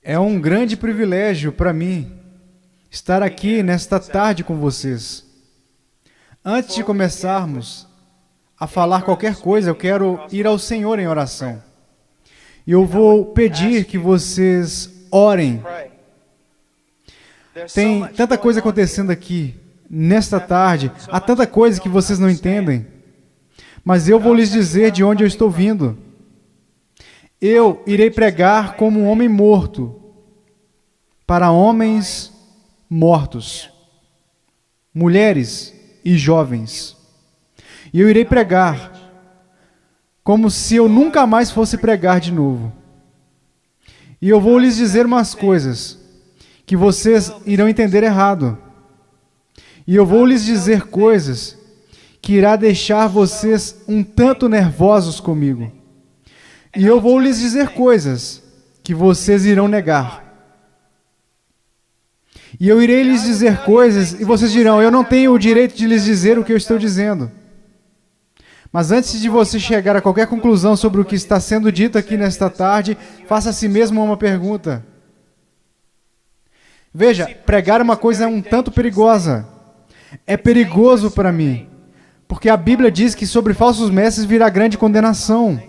É um grande privilégio para mim estar aqui nesta tarde com vocês. Antes de começarmos a falar qualquer coisa, eu quero ir ao Senhor em oração. E eu vou pedir que vocês orem. Tem tanta coisa acontecendo aqui nesta tarde, há tanta coisa que vocês não entendem. Mas eu vou lhes dizer de onde eu estou vindo. Eu irei pregar como um homem morto para homens mortos, mulheres e jovens. E eu irei pregar como se eu nunca mais fosse pregar de novo. E eu vou lhes dizer umas coisas que vocês irão entender errado. E eu vou lhes dizer coisas que irá deixar vocês um tanto nervosos comigo. E eu vou lhes dizer coisas que vocês irão negar. E eu irei lhes dizer coisas e vocês dirão, eu não tenho o direito de lhes dizer o que eu estou dizendo. Mas antes de você chegar a qualquer conclusão sobre o que está sendo dito aqui nesta tarde, faça a si mesmo uma pergunta. Veja, pregar uma coisa é um tanto perigosa. É perigoso para mim, porque a Bíblia diz que sobre falsos mestres virá grande condenação.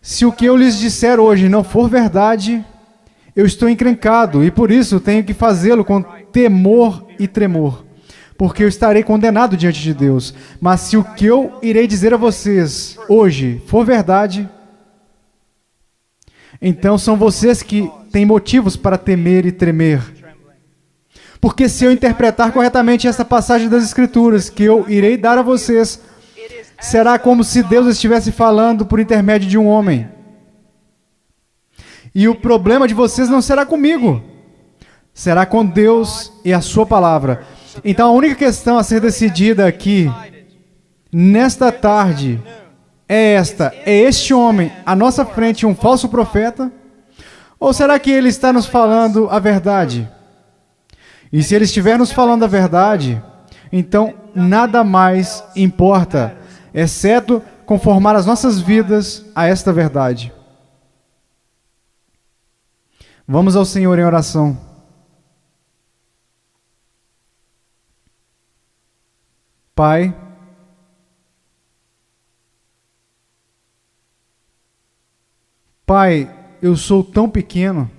Se o que eu lhes disser hoje não for verdade, eu estou encrencado e por isso tenho que fazê-lo com temor e tremor, porque eu estarei condenado diante de Deus. Mas se o que eu irei dizer a vocês hoje for verdade, então são vocês que têm motivos para temer e tremer. Porque se eu interpretar corretamente essa passagem das Escrituras que eu irei dar a vocês, será como se Deus estivesse falando por intermédio de um homem. E o problema de vocês não será comigo, será com Deus e a sua palavra. Então a única questão a ser decidida aqui, nesta tarde, é esta: é este homem à nossa frente um falso profeta? Ou será que ele está nos falando a verdade? E se ele estiver nos falando a verdade, então nada mais importa, exceto conformar as nossas vidas a esta verdade. Vamos ao Senhor em oração. Pai, eu sou tão pequeno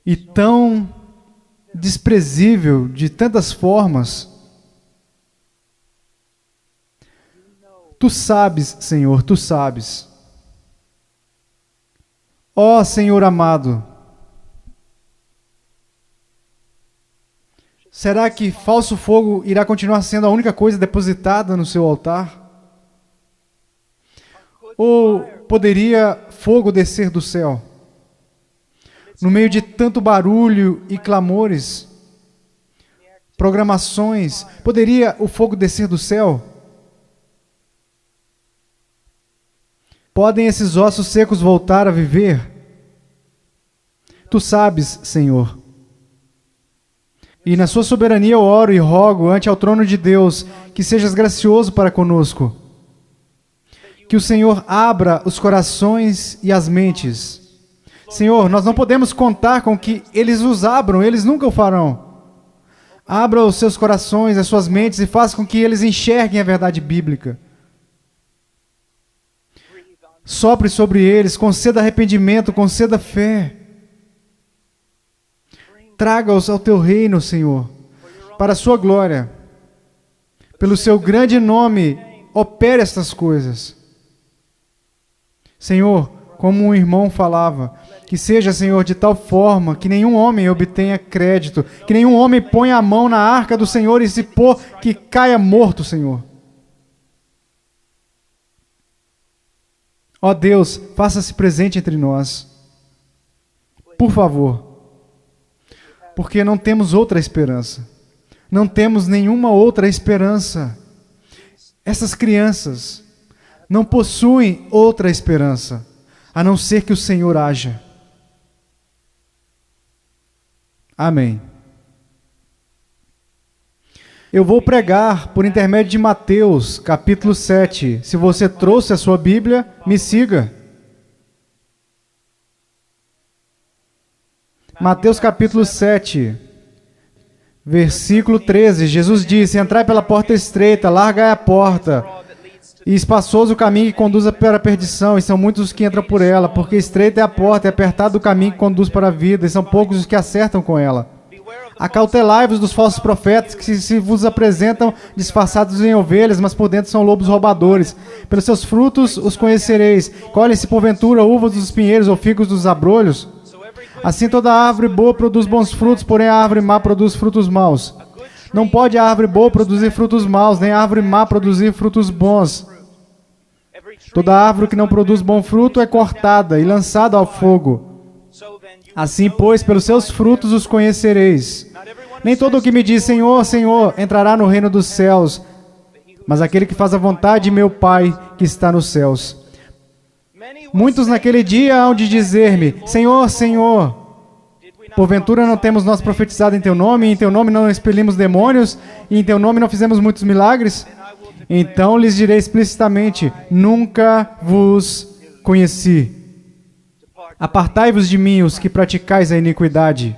e tão desprezível de tantas formas. Tu sabes, Senhor, Tu sabes. Ó Senhor amado, será que falso fogo irá continuar sendo a única coisa depositada no seu altar? Ou poderia fogo descer do céu? No meio de tanto barulho e clamores, programações, poderia o fogo descer do céu? Podem esses ossos secos voltar a viver? Tu sabes, Senhor. E na sua soberania eu oro e rogo ante ao trono de Deus que sejas gracioso para conosco. Que o Senhor abra os corações e as mentes. Senhor, nós não podemos contar com que eles os abram, eles nunca o farão. Abra os seus corações, as suas mentes e faça com que eles enxerguem a verdade bíblica. Sopre sobre eles, conceda arrependimento, conceda fé. Traga-os ao Teu reino, Senhor, para a Sua glória. Pelo Seu grande nome, opere estas coisas. Senhor, como um irmão falava, que seja, Senhor, de tal forma que nenhum homem obtenha crédito, que nenhum homem ponha a mão na arca do Senhor e se pôr que caia morto, Senhor. Ó Deus, faça-se presente entre nós. Por favor. Porque não temos outra esperança. Não temos nenhuma outra esperança. Essas crianças não possuem outra esperança, a não ser que o Senhor haja. Amém. Eu vou pregar por intermédio de Mateus, capítulo 7. Se você trouxe a sua Bíblia, me siga. Mateus capítulo 7, versículo 13. Jesus disse: entrai pela porta estreita, larga é a porta, e espaçoso o caminho que conduz para a perdição, e são muitos os que entram por ela, porque estreita é a porta, e apertado o caminho que conduz para a vida, e são poucos os que acertam com ela. Acautelai-vos dos falsos profetas que se vos apresentam disfarçados em ovelhas, mas por dentro são lobos roubadores. Pelos seus frutos os conhecereis. Colhem-se porventura uvas dos pinheiros ou figos dos abrolhos? Assim toda árvore boa produz bons frutos, porém a árvore má produz frutos maus. Não pode a árvore boa produzir frutos maus, nem a árvore má produzir frutos bons. Toda árvore que não produz bom fruto é cortada e lançada ao fogo. Assim, pois, pelos seus frutos os conhecereis. Nem todo o que me diz Senhor, Senhor, entrará no reino dos céus, mas aquele que faz a vontade de meu Pai que está nos céus. Muitos naquele dia hão de dizer-me: Senhor, Senhor, porventura não temos nós profetizado em Teu nome, e em Teu nome não expelimos demônios, e em Teu nome não fizemos muitos milagres? Então lhes direi explicitamente: nunca vos conheci. Apartai-vos de mim, os que praticais a iniquidade.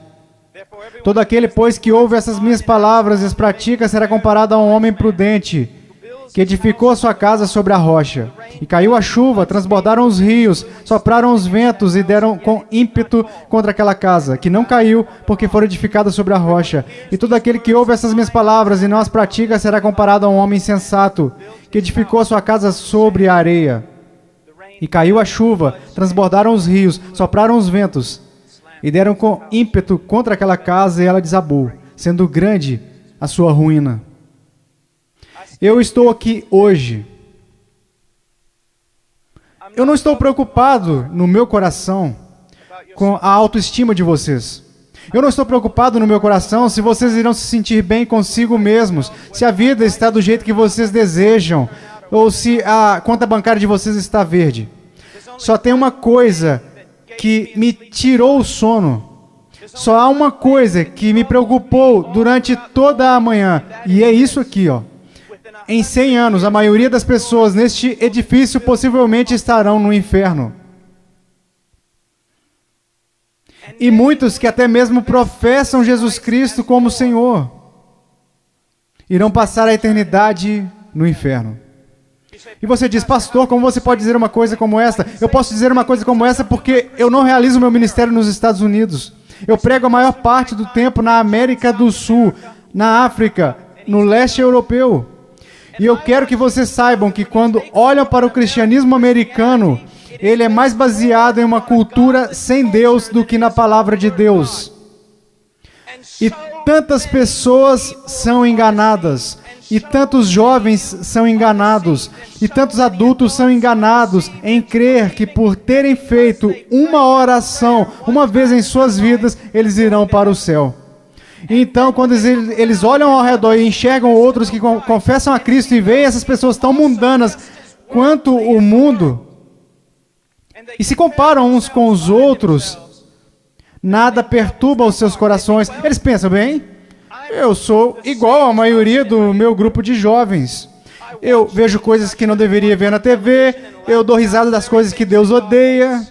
Todo aquele, pois, que ouve essas minhas palavras e as pratica, será comparado a um homem prudente, que edificou a sua casa sobre a rocha. E caiu a chuva, transbordaram os rios, sopraram os ventos e deram com ímpeto contra aquela casa, que não caiu, porque foi edificada sobre a rocha. E todo aquele que ouve essas minhas palavras e não as pratica, será comparado a um homem insensato, que edificou a sua casa sobre a areia. E caiu a chuva, transbordaram os rios, sopraram os ventos, e deram com ímpeto contra aquela casa, e ela desabou, sendo grande a sua ruína. Eu estou aqui hoje. Eu não estou preocupado no meu coração com a autoestima de vocês. Eu não estou preocupado no meu coração se vocês irão se sentir bem consigo mesmos, se a vida está do jeito que vocês desejam, ou se a conta bancária de vocês está verde. Só tem uma coisa que me tirou o sono. Só há uma coisa que me preocupou durante toda a manhã. E é isso aqui, ó. Em 100 anos, a maioria das pessoas neste edifício possivelmente estarão no inferno. E muitos que até mesmo professam Jesus Cristo como Senhor irão passar a eternidade no inferno. E você diz: pastor, como você pode dizer uma coisa como essa? Eu posso dizer uma coisa como essa porque eu não realizo meu ministério nos Estados Unidos. Eu prego a maior parte do tempo na América do Sul, na África, no leste europeu. E eu quero que vocês saibam que quando olham para o cristianismo americano, ele é mais baseado em uma cultura sem Deus do que na palavra de Deus. E tantas pessoas são enganadas, e tantos jovens são enganados, e tantos adultos são enganados em crer que por terem feito uma oração uma vez em suas vidas, eles irão para o céu. Então, quando eles olham ao redor e enxergam outros que confessam a Cristo e veem essas pessoas tão mundanas quanto o mundo, e se comparam uns com os outros, nada perturba os seus corações. Eles pensam: bem, eu sou igual à maioria do meu grupo de jovens. Eu vejo coisas que não deveria ver na TV, eu dou risada das coisas que Deus odeia,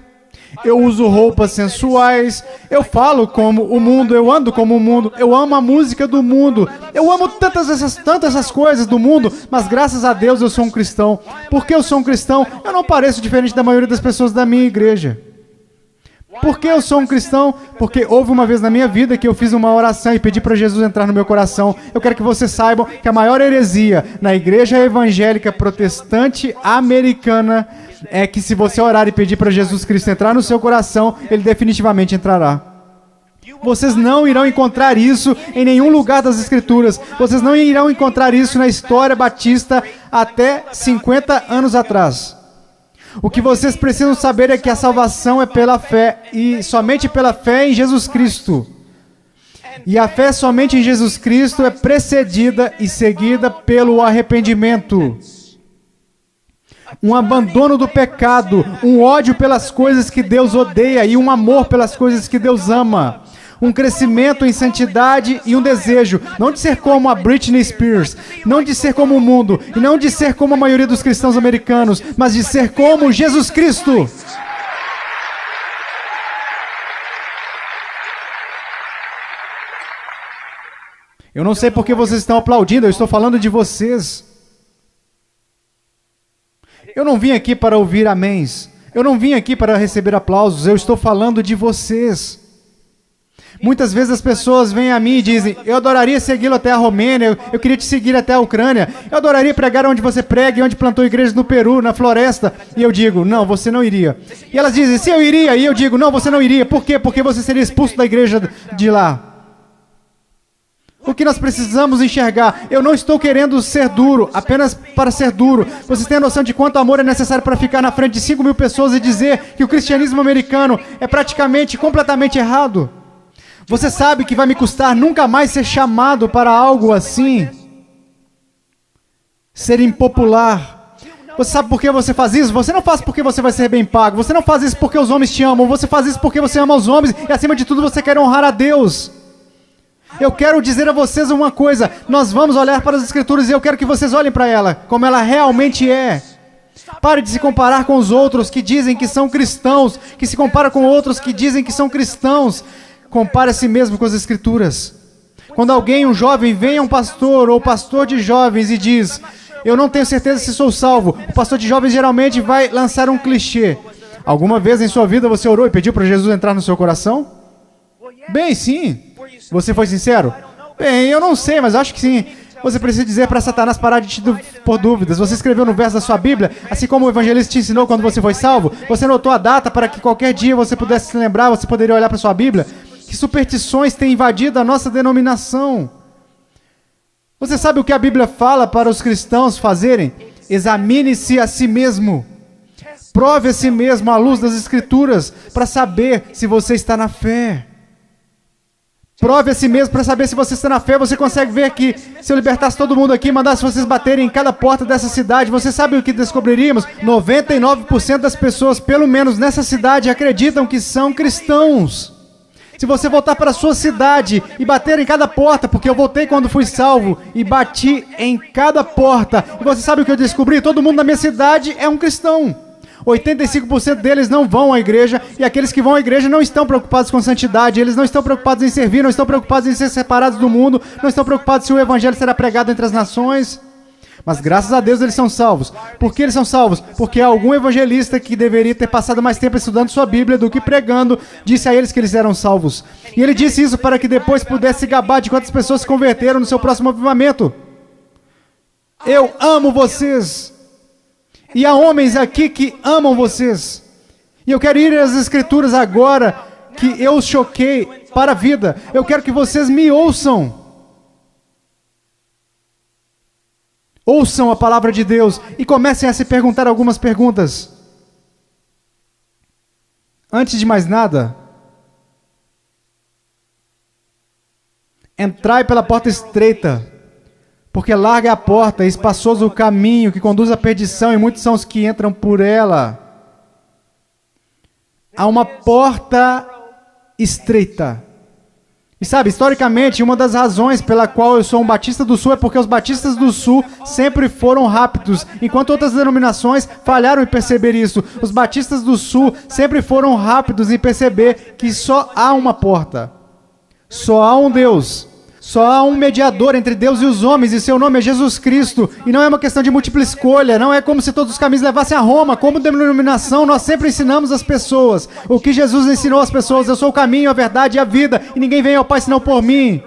eu uso roupas sensuais, eu falo como o mundo, eu ando como o mundo, eu amo a música do mundo, eu amo tantas essas coisas do mundo, mas graças a Deus eu sou um cristão. Porque eu sou um cristão, eu não pareço diferente da maioria das pessoas da minha igreja. Por que eu sou um cristão? Porque houve uma vez na minha vida que eu fiz uma oração e pedi para Jesus entrar no meu coração. Eu quero que vocês saibam que a maior heresia na igreja evangélica protestante americana é que se você orar e pedir para Jesus Cristo entrar no seu coração, Ele definitivamente entrará. Vocês não irão encontrar isso em nenhum lugar das Escrituras. Vocês não irão encontrar isso na história batista até 50 anos atrás. O que vocês precisam saber é que a salvação é pela fé, e somente pela fé em Jesus Cristo. E a fé somente em Jesus Cristo é precedida e seguida pelo arrependimento. Um abandono do pecado, um ódio pelas coisas que Deus odeia e um amor pelas coisas que Deus ama. Um crescimento em santidade e um desejo, não de ser como a Britney Spears, não de ser como o mundo, e não de ser como a maioria dos cristãos americanos, mas de ser como Jesus Cristo. Eu não sei porque vocês estão aplaudindo, eu estou falando de vocês. Eu não vim aqui para ouvir améns. Eu não vim aqui para receber aplausos, eu estou falando de vocês. Muitas vezes as pessoas vêm a mim e dizem, eu adoraria segui-lo até a Romênia, eu queria te seguir até a Ucrânia, eu adoraria pregar onde você prega e onde plantou igrejas no Peru, na floresta. E eu digo, não, você não iria. E elas dizem, sim, eu iria. E eu digo, não, você não iria. Por quê? Porque você seria expulso da igreja de lá. O que nós precisamos enxergar? Eu não estou querendo ser duro, apenas para ser duro. Vocês têm a noção de quanto amor é necessário para ficar na frente de 5 mil pessoas e dizer que o cristianismo americano é praticamente, completamente errado? Você sabe que vai me custar nunca mais ser chamado para algo assim? Ser impopular. Você sabe por que você faz isso? Você não faz porque você vai ser bem pago. Você não faz isso porque os homens te amam. Você faz isso porque você ama os homens e, acima de tudo, você quer honrar a Deus. Eu quero dizer a vocês uma coisa. Nós vamos olhar para as Escrituras e eu quero que vocês olhem para ela, como ela realmente é. Pare de se comparar com os outros que dizem que são cristãos, que se comparam com outros que dizem que são cristãos. Compare a si mesmo com as Escrituras. Quando alguém, um jovem, vem a um pastor ou pastor de jovens e diz, eu não tenho certeza se sou salvo, o pastor de jovens geralmente vai lançar um clichê. Alguma vez em sua vida você orou e pediu para Jesus entrar no seu coração? Bem, sim. Você foi sincero? Bem, eu não sei, mas acho que sim. Você precisa dizer para Satanás parar de te pôr dúvidas. Você escreveu no verso da sua Bíblia, assim como o evangelista te ensinou quando você foi salvo. Você anotou a data para que qualquer dia você pudesse se lembrar, você poderia olhar para sua Bíblia. Que superstições têm invadido a nossa denominação? Você sabe o que a Bíblia fala para os cristãos fazerem? Examine-se a si mesmo. Prove a si mesmo à luz das Escrituras para saber se você está na fé. Prove a si mesmo para saber se você está na fé. Você consegue ver que se eu libertasse todo mundo aqui e mandasse vocês baterem em cada porta dessa cidade, você sabe o que descobriríamos? 99% das pessoas, pelo menos nessa cidade, acreditam que são cristãos. Se você voltar para a sua cidade e bater em cada porta, porque eu voltei quando fui salvo e bati em cada porta, e você sabe o que eu descobri? Todo mundo na minha cidade é um cristão. 85% deles não vão à igreja, e aqueles que vão à igreja não estão preocupados com santidade, eles não estão preocupados em servir, não estão preocupados em ser separados do mundo, não estão preocupados se o evangelho será pregado entre as nações. Mas graças a Deus eles são salvos. Por que eles são salvos? Porque algum evangelista que deveria ter passado mais tempo estudando sua Bíblia do que pregando, disse a eles que eles eram salvos. E ele disse isso para que depois pudesse gabar de quantas pessoas se converteram no seu próximo avivamento. Eu amo vocês. E há homens aqui que amam vocês. E eu quero ir às Escrituras agora que eu os choquei para a vida. Eu quero que vocês me ouçam. Ouçam a palavra de Deus e comecem a se perguntar algumas perguntas. Antes de mais nada, entrai pela porta estreita, porque larga é a porta e espaçoso o caminho que conduz à perdição, e muitos são os que entram por ela. Há uma porta estreita. E sabe, historicamente, uma das razões pela qual eu sou um Batista do Sul é porque os Batistas do Sul sempre foram rápidos, enquanto outras denominações falharam em perceber isso. Os Batistas do Sul sempre foram rápidos em perceber que só há uma porta, só há um Deus, só há um mediador entre Deus e os homens, e seu nome é Jesus Cristo. E não é uma questão de múltipla escolha, não é como se todos os caminhos levassem a Roma. Como denominação, nós sempre ensinamos as pessoas o que Jesus ensinou às pessoas: eu sou o caminho, a verdade e a vida, e ninguém vem ao Pai senão por mim.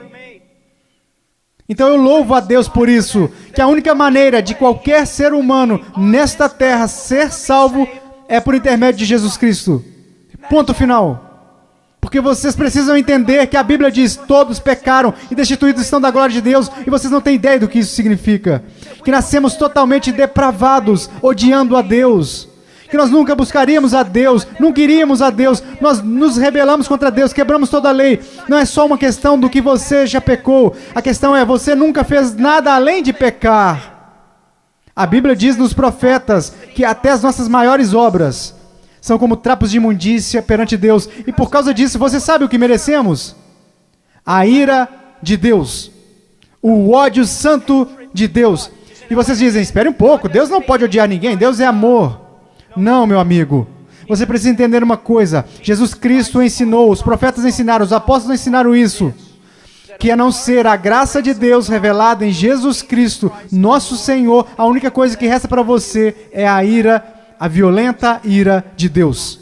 Então eu louvo a Deus por isso, que a única maneira de qualquer ser humano nesta terra ser salvo é por intermédio de Jesus Cristo. Ponto final. Porque vocês precisam entender que a Bíblia diz: todos pecaram e destituídos estão da glória de Deus, e vocês não têm ideia do que isso significa. Que nascemos totalmente depravados, odiando a Deus. Que nós nunca buscaríamos a Deus, nunca iríamos a Deus, nós nos rebelamos contra Deus, quebramos toda a lei. Não é só uma questão do que você já pecou, a questão é: você nunca fez nada além de pecar. A Bíblia diz nos profetas que até as nossas maiores obras são como trapos de imundícia perante Deus. E por causa disso, você sabe o que merecemos? A ira de Deus. O ódio santo de Deus. E vocês dizem: espere um pouco, Deus não pode odiar ninguém, Deus é amor. Não, meu amigo. Você precisa entender uma coisa. Jesus Cristo ensinou, os profetas ensinaram, os apóstolos ensinaram isso. que a não ser a graça de Deus revelada em Jesus Cristo, nosso Senhor, a única coisa que resta para você é a ira, a violenta ira de Deus.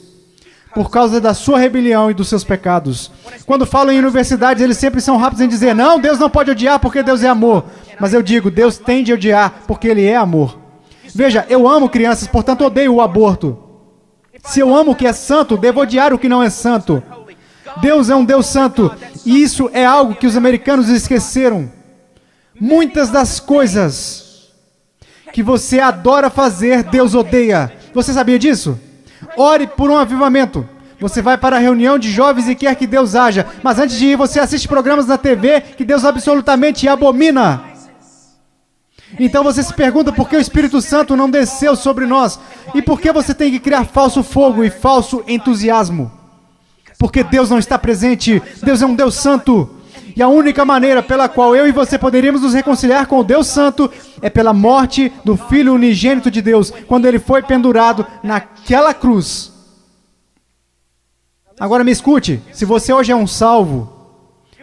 Por causa da sua rebelião e dos seus pecados. Quando falam em universidades, eles sempre são rápidos em dizer, não, Deus não pode odiar porque Deus é amor. Mas eu digo, Deus tem de odiar porque Ele é amor. Veja, eu amo crianças, portanto odeio o aborto. Se eu amo o que é santo, devo odiar o que não é santo. Deus é um Deus santo, e isso é algo que os americanos esqueceram. Muitas das coisas que você adora fazer, Deus odeia. Você sabia disso? Ore por um avivamento. Você vai para a reunião de jovens e quer que Deus haja, mas antes de ir, você assiste programas na TV que Deus absolutamente abomina. Então você se pergunta por que o Espírito Santo não desceu sobre nós e por que você tem que criar falso fogo e falso entusiasmo. Porque Deus não está presente. Deus é um Deus santo. E a única maneira pela qual eu e você poderíamos nos reconciliar com o Deus Santo é pela morte do Filho unigênito de Deus, quando Ele foi pendurado naquela cruz. Agora me escute, se você hoje é um salvo,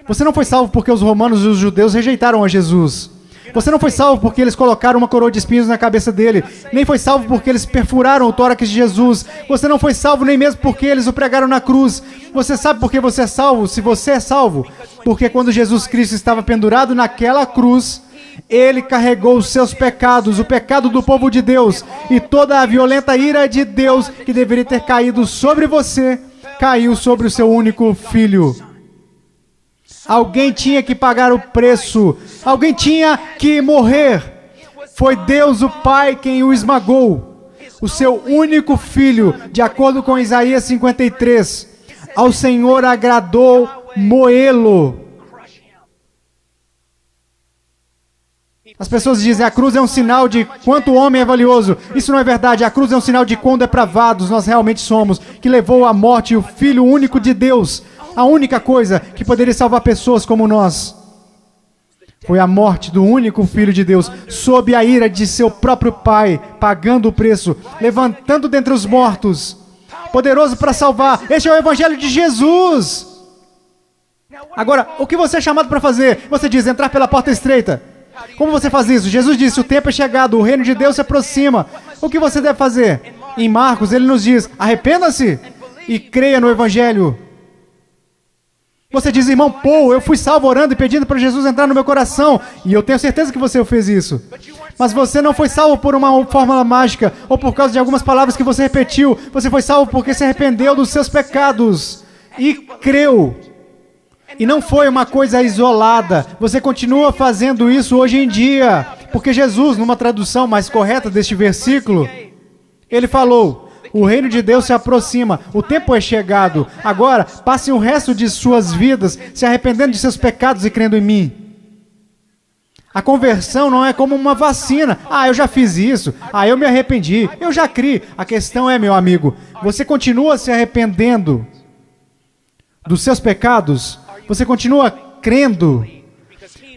você não foi salvo porque os romanos e os judeus rejeitaram a Jesus. Você não foi salvo porque eles colocaram uma coroa de espinhos na cabeça dele. Nem foi salvo porque eles perfuraram o tórax de Jesus. Você não foi salvo nem mesmo porque eles o pregaram na cruz. Você sabe por que você é salvo? Se você é salvo, porque quando Jesus Cristo estava pendurado naquela cruz, Ele carregou os seus pecados, o pecado do povo de Deus, e toda a violenta ira de Deus que deveria ter caído sobre você, caiu sobre o seu único filho. Alguém tinha que pagar o preço. Alguém tinha que morrer. Foi Deus o Pai quem o esmagou. O seu único filho, de acordo com Isaías 53. Ao Senhor agradou moê-lo. As pessoas dizem, a cruz é um sinal de quanto o homem é valioso. Isso não é verdade. A cruz é um sinal de quão depravados nós realmente somos, que levou à morte o Filho único de Deus. A única coisa que poderia salvar pessoas como nós foi a morte do único Filho de Deus, sob a ira de seu próprio Pai, pagando o preço, levantando dentre os mortos, poderoso para salvar. Este é o Evangelho de Jesus. Agora, o que você é chamado para fazer? Você diz, entrar pela porta estreita. Como você faz isso? Jesus disse, o tempo é chegado, o reino de Deus se aproxima. O que você deve fazer? Em Marcos, ele nos diz, arrependa-se e creia no Evangelho. Você diz, irmão Paul, eu fui salvo orando e pedindo para Jesus entrar no meu coração. E eu tenho certeza que você fez isso. Mas você não foi salvo por uma fórmula mágica ou por causa de algumas palavras que você repetiu. Você foi salvo porque se arrependeu dos seus pecados e creu. E não foi uma coisa isolada. Você continua fazendo isso hoje em dia. Porque Jesus, numa tradução mais correta deste versículo, ele falou, o reino de Deus se aproxima, o tempo é chegado. Agora, passem o resto de suas vidas se arrependendo de seus pecados e crendo em mim. A conversão não é como uma vacina. Ah, eu já fiz isso. Ah, eu me arrependi. Eu já criei. A questão é, meu amigo, você continua se arrependendo dos seus pecados? Você continua crendo?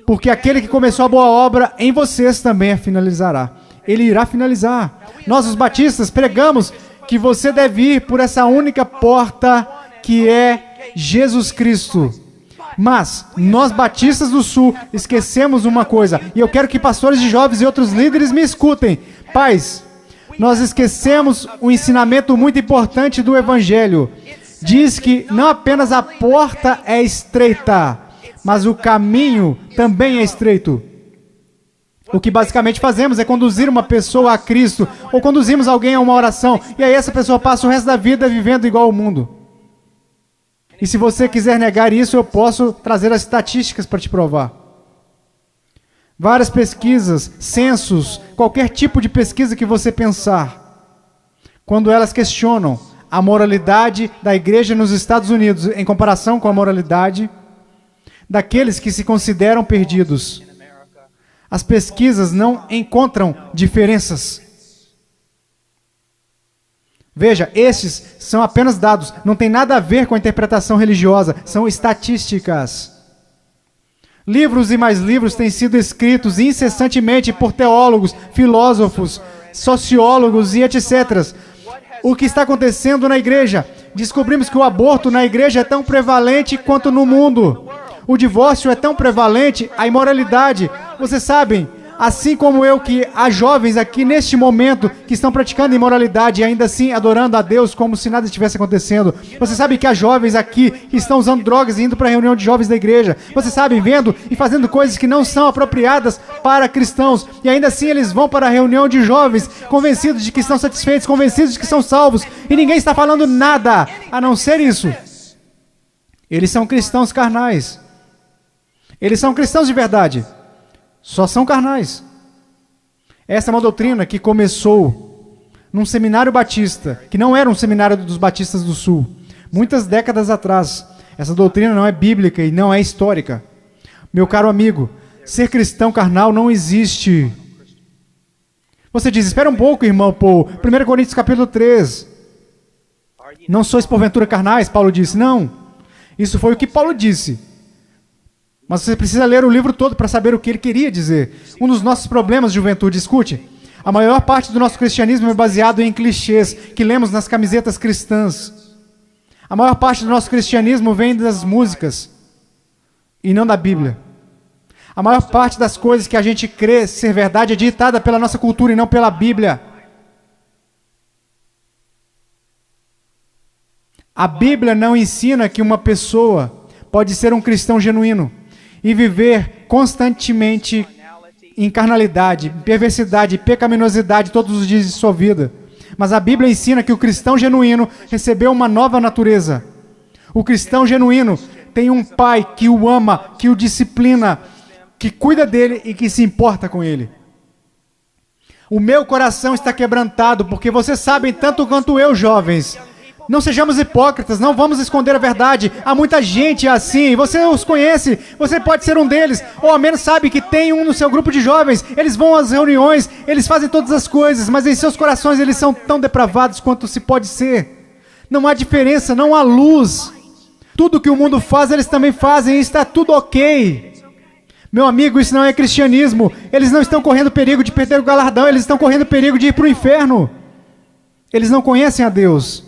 Porque aquele que começou a boa obra em vocês também a finalizará. Ele irá finalizar. Nós, os batistas, pregamos que você deve ir por essa única porta que é Jesus Cristo. Mas nós, batistas do Sul, esquecemos uma coisa. E eu quero que pastores de jovens e outros líderes me escutem. Pais, nós esquecemos um ensinamento muito importante do Evangelho. Diz que não apenas a porta é estreita, mas o caminho também é estreito. O que basicamente fazemos é conduzir uma pessoa a Cristo, ou conduzimos alguém a uma oração, e aí essa pessoa passa o resto da vida vivendo igual ao mundo. E se você quiser negar isso, eu posso trazer as estatísticas para te provar. Várias pesquisas, censos, qualquer tipo de pesquisa que você pensar, quando elas questionam a moralidade da igreja nos Estados Unidos em comparação com a moralidade daqueles que se consideram perdidos, as pesquisas não encontram diferenças. Veja, estes são apenas dados, não tem nada a ver com a interpretação religiosa, são estatísticas. Livros e mais livros têm sido escritos incessantemente por teólogos, filósofos, sociólogos e etc. O que está acontecendo na igreja? Descobrimos que o aborto na igreja é tão prevalente quanto no mundo. O divórcio é tão prevalente, a imoralidade. Vocês sabem, assim como eu, que há jovens aqui neste momento que estão praticando imoralidade e ainda assim adorando a Deus como se nada estivesse acontecendo. Você sabe que há jovens aqui que estão usando drogas e indo para a reunião de jovens da igreja. Você sabe, vendo e fazendo coisas que não são apropriadas para cristãos. E ainda assim eles vão para a reunião de jovens convencidos de que estão satisfeitos, convencidos de que são salvos. E ninguém está falando nada a não ser isso. Eles são cristãos carnais. Eles são cristãos de verdade. Só são carnais. Essa é uma doutrina que começou num seminário batista, que não era um seminário dos batistas do sul, muitas décadas atrás. Essa doutrina não é bíblica e não é histórica. Meu caro amigo, ser cristão carnal não existe. Você diz, espera um pouco, irmão Paul. 1 Coríntios capítulo 3. Não sois porventura carnais, Paulo disse. Não. Isso foi o que Paulo disse. Mas você precisa ler o livro todo para saber o que ele queria dizer. Um dos nossos problemas, juventude, escute. A maior parte do nosso cristianismo é baseado em clichês que lemos nas camisetas cristãs. A maior parte do nosso cristianismo vem das músicas e não da Bíblia. A maior parte das coisas que a gente crê ser verdade é ditada pela nossa cultura e não pela Bíblia. A Bíblia não ensina que uma pessoa pode ser um cristão genuíno e viver constantemente em carnalidade, perversidade e pecaminosidade todos os dias de sua vida. Mas a Bíblia ensina que o cristão genuíno recebeu uma nova natureza. O cristão genuíno tem um pai que o ama, que o disciplina, que cuida dele e que se importa com ele. O meu coração está quebrantado porque vocês sabem tanto quanto eu, jovens. Não sejamos hipócritas, não vamos esconder a verdade. Há muita gente assim, você os conhece, você pode ser um deles, ou ao menos sabe que tem um no seu grupo de jovens. Eles vão às reuniões, eles fazem todas as coisas, mas em seus corações eles são tão depravados quanto se pode ser. Não há diferença, não há luz. Tudo que o mundo faz, eles também fazem e está tudo ok. Meu amigo, isso não é cristianismo. Eles não estão correndo perigo de perder o galardão, eles estão correndo perigo de ir para o inferno. Eles não conhecem a Deus.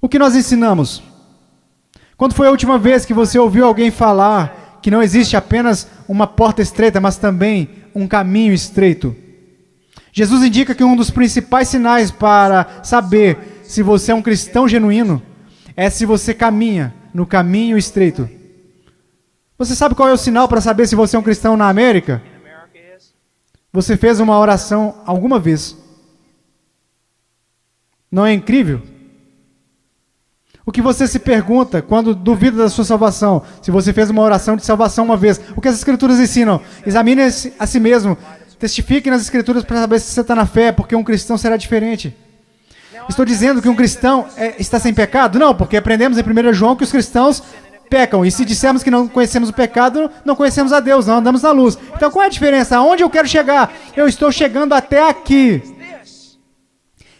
O que nós ensinamos? Quando foi a última vez que você ouviu alguém falar que não existe apenas uma porta estreita, mas também um caminho estreito? Jesus indica que um dos principais sinais para saber se você é um cristão genuíno é se você caminha no caminho estreito. Você sabe qual é o sinal para saber se você é um cristão na América? Você fez uma oração alguma vez? Não é incrível? O que você se pergunta quando duvida da sua salvação? Se você fez uma oração de salvação uma vez, o que as Escrituras ensinam? Examine a si mesmo, testifique nas Escrituras para saber se você está na fé, porque um cristão será diferente. Estou dizendo que um cristão está sem pecado? Não, porque aprendemos em 1 João que os cristãos pecam, e se dissermos que não conhecemos o pecado, não conhecemos a Deus, não andamos na luz. Então qual é a diferença? Aonde eu quero chegar? Eu estou chegando até aqui.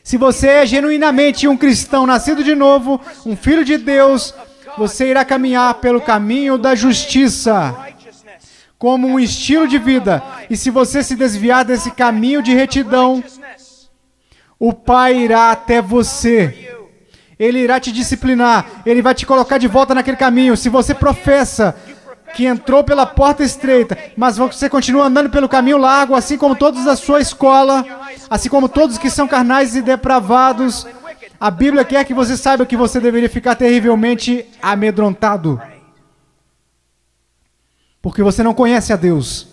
Se você é genuinamente um cristão nascido de novo, um filho de Deus, você irá caminhar pelo caminho da justiça, como um estilo de vida. E se você se desviar desse caminho de retidão, o Pai irá até você. Ele irá te disciplinar, ele vai te colocar de volta naquele caminho. Se você professa que entrou pela porta estreita, mas você continua andando pelo caminho largo, assim como todos da sua escola, assim como todos que são carnais e depravados, a Bíblia quer que você saiba que você deveria ficar terrivelmente amedrontado, porque você não conhece a Deus.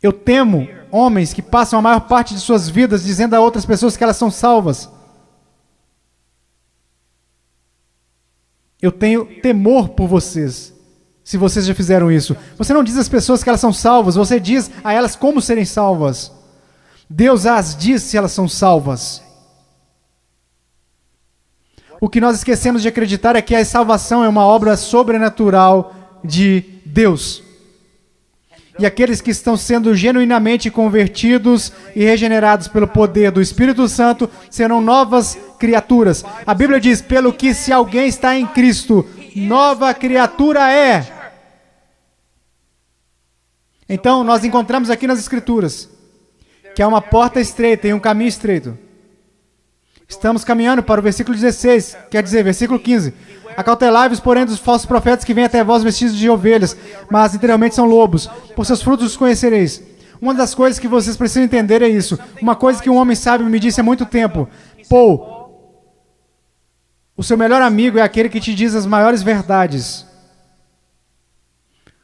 Eu temo homens que passam a maior parte de suas vidas dizendo a outras pessoas que elas são salvas. Eu tenho temor por vocês, se vocês já fizeram isso. Você não diz às pessoas que elas são salvas, você diz a elas como serem salvas. Deus as diz se elas são salvas. O que nós esquecemos de acreditar é que a salvação é uma obra sobrenatural de Deus. E aqueles que estão sendo genuinamente convertidos e regenerados pelo poder do Espírito Santo serão novas criaturas. A Bíblia diz, pelo que se alguém está em Cristo, nova criatura é. Então, nós encontramos aqui nas Escrituras que há uma porta estreita e um caminho estreito. Estamos caminhando para o versículo 16, quer dizer, versículo 15. Acautelai-vos, porém, dos falsos profetas que vêm até vós vestidos de ovelhas, mas interiormente são lobos. Por seus frutos os conhecereis. Uma das coisas que vocês precisam entender é isso. Uma coisa que um homem sábio me disse há muito tempo. Paul, o seu melhor amigo é aquele que te diz as maiores verdades.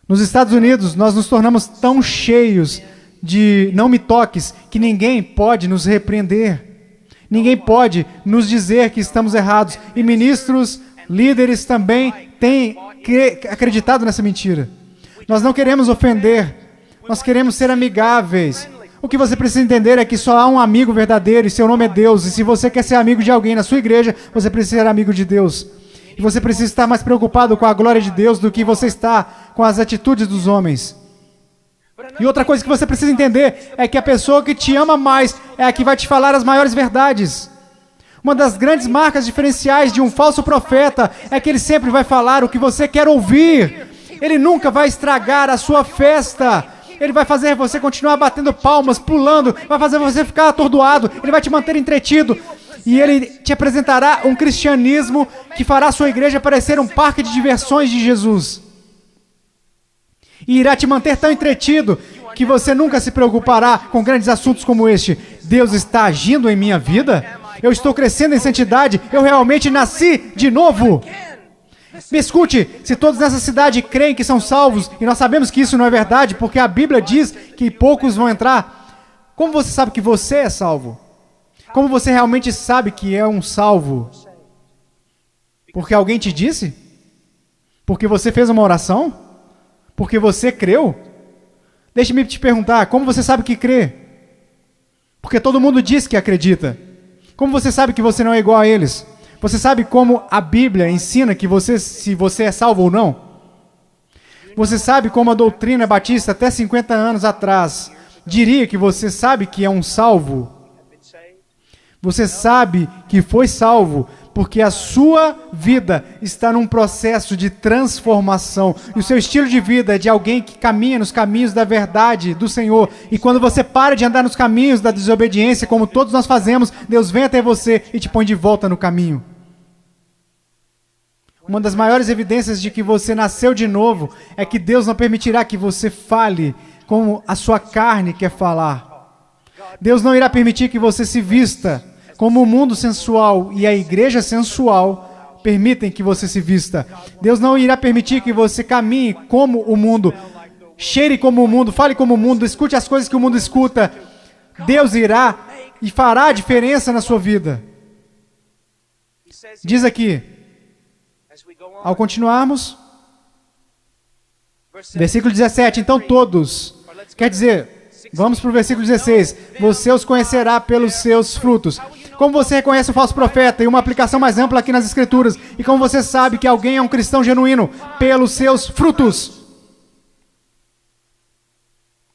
Nos Estados Unidos, nós nos tornamos tão cheios de não me toques que ninguém pode nos repreender. Ninguém pode nos dizer que estamos errados. E ministros, líderes também têm acreditado nessa mentira. Nós não queremos ofender. Nós queremos ser amigáveis. O que você precisa entender é que só há um amigo verdadeiro e seu nome é Deus. E se você quer ser amigo de alguém na sua igreja, você precisa ser amigo de Deus. E você precisa estar mais preocupado com a glória de Deus do que você está com as atitudes dos homens. E outra coisa que você precisa entender é que a pessoa que te ama mais é a que vai te falar as maiores verdades. Uma das grandes marcas diferenciais de um falso profeta é que ele sempre vai falar o que você quer ouvir. Ele nunca vai estragar a sua festa. Ele vai fazer você continuar batendo palmas, pulando, vai fazer você ficar atordoado, ele vai te manter entretido. E ele te apresentará um cristianismo que fará a sua igreja parecer um parque de diversões de Jesus. E irá te manter tão entretido que você nunca se preocupará com grandes assuntos como este. Deus está agindo em minha vida? Eu estou crescendo em santidade? Eu realmente nasci de novo? Me escute, se todos nessa cidade creem que são salvos, e nós sabemos que isso não é verdade, porque a Bíblia diz que poucos vão entrar, como você sabe que você é salvo? Como você realmente sabe que é um salvo? Porque alguém te disse? Porque você fez uma oração? Porque você creu? Deixe-me te perguntar, como você sabe que crê? Porque todo mundo diz que acredita. Como você sabe que você não é igual a eles? Você sabe como a Bíblia ensina que se você é salvo ou não? Você sabe como a doutrina batista até 50 anos atrás diria que você sabe que é um salvo? Você sabe que foi salvo porque a sua vida está num processo de transformação. E o seu estilo de vida é de alguém que caminha nos caminhos da verdade do Senhor. E quando você para de andar nos caminhos da desobediência, como todos nós fazemos, Deus vem até você e te põe de volta no caminho. Uma das maiores evidências de que você nasceu de novo é que Deus não permitirá que você fale como a sua carne quer falar. Deus não irá permitir que você se vista como o mundo sensual e a igreja sensual permitem que você se vista. Deus não irá permitir que você caminhe como o mundo, cheire como o mundo, fale como o mundo, escute as coisas que o mundo escuta. Deus irá e fará a diferença na sua vida. Diz aqui, ao continuarmos, versículo 17, então todos, quer dizer, vamos para o versículo 16, você os conhecerá pelos seus frutos. Como você reconhece o falso profeta? E uma aplicação mais ampla aqui nas Escrituras. E como você sabe que alguém é um cristão genuíno? Pelos seus frutos.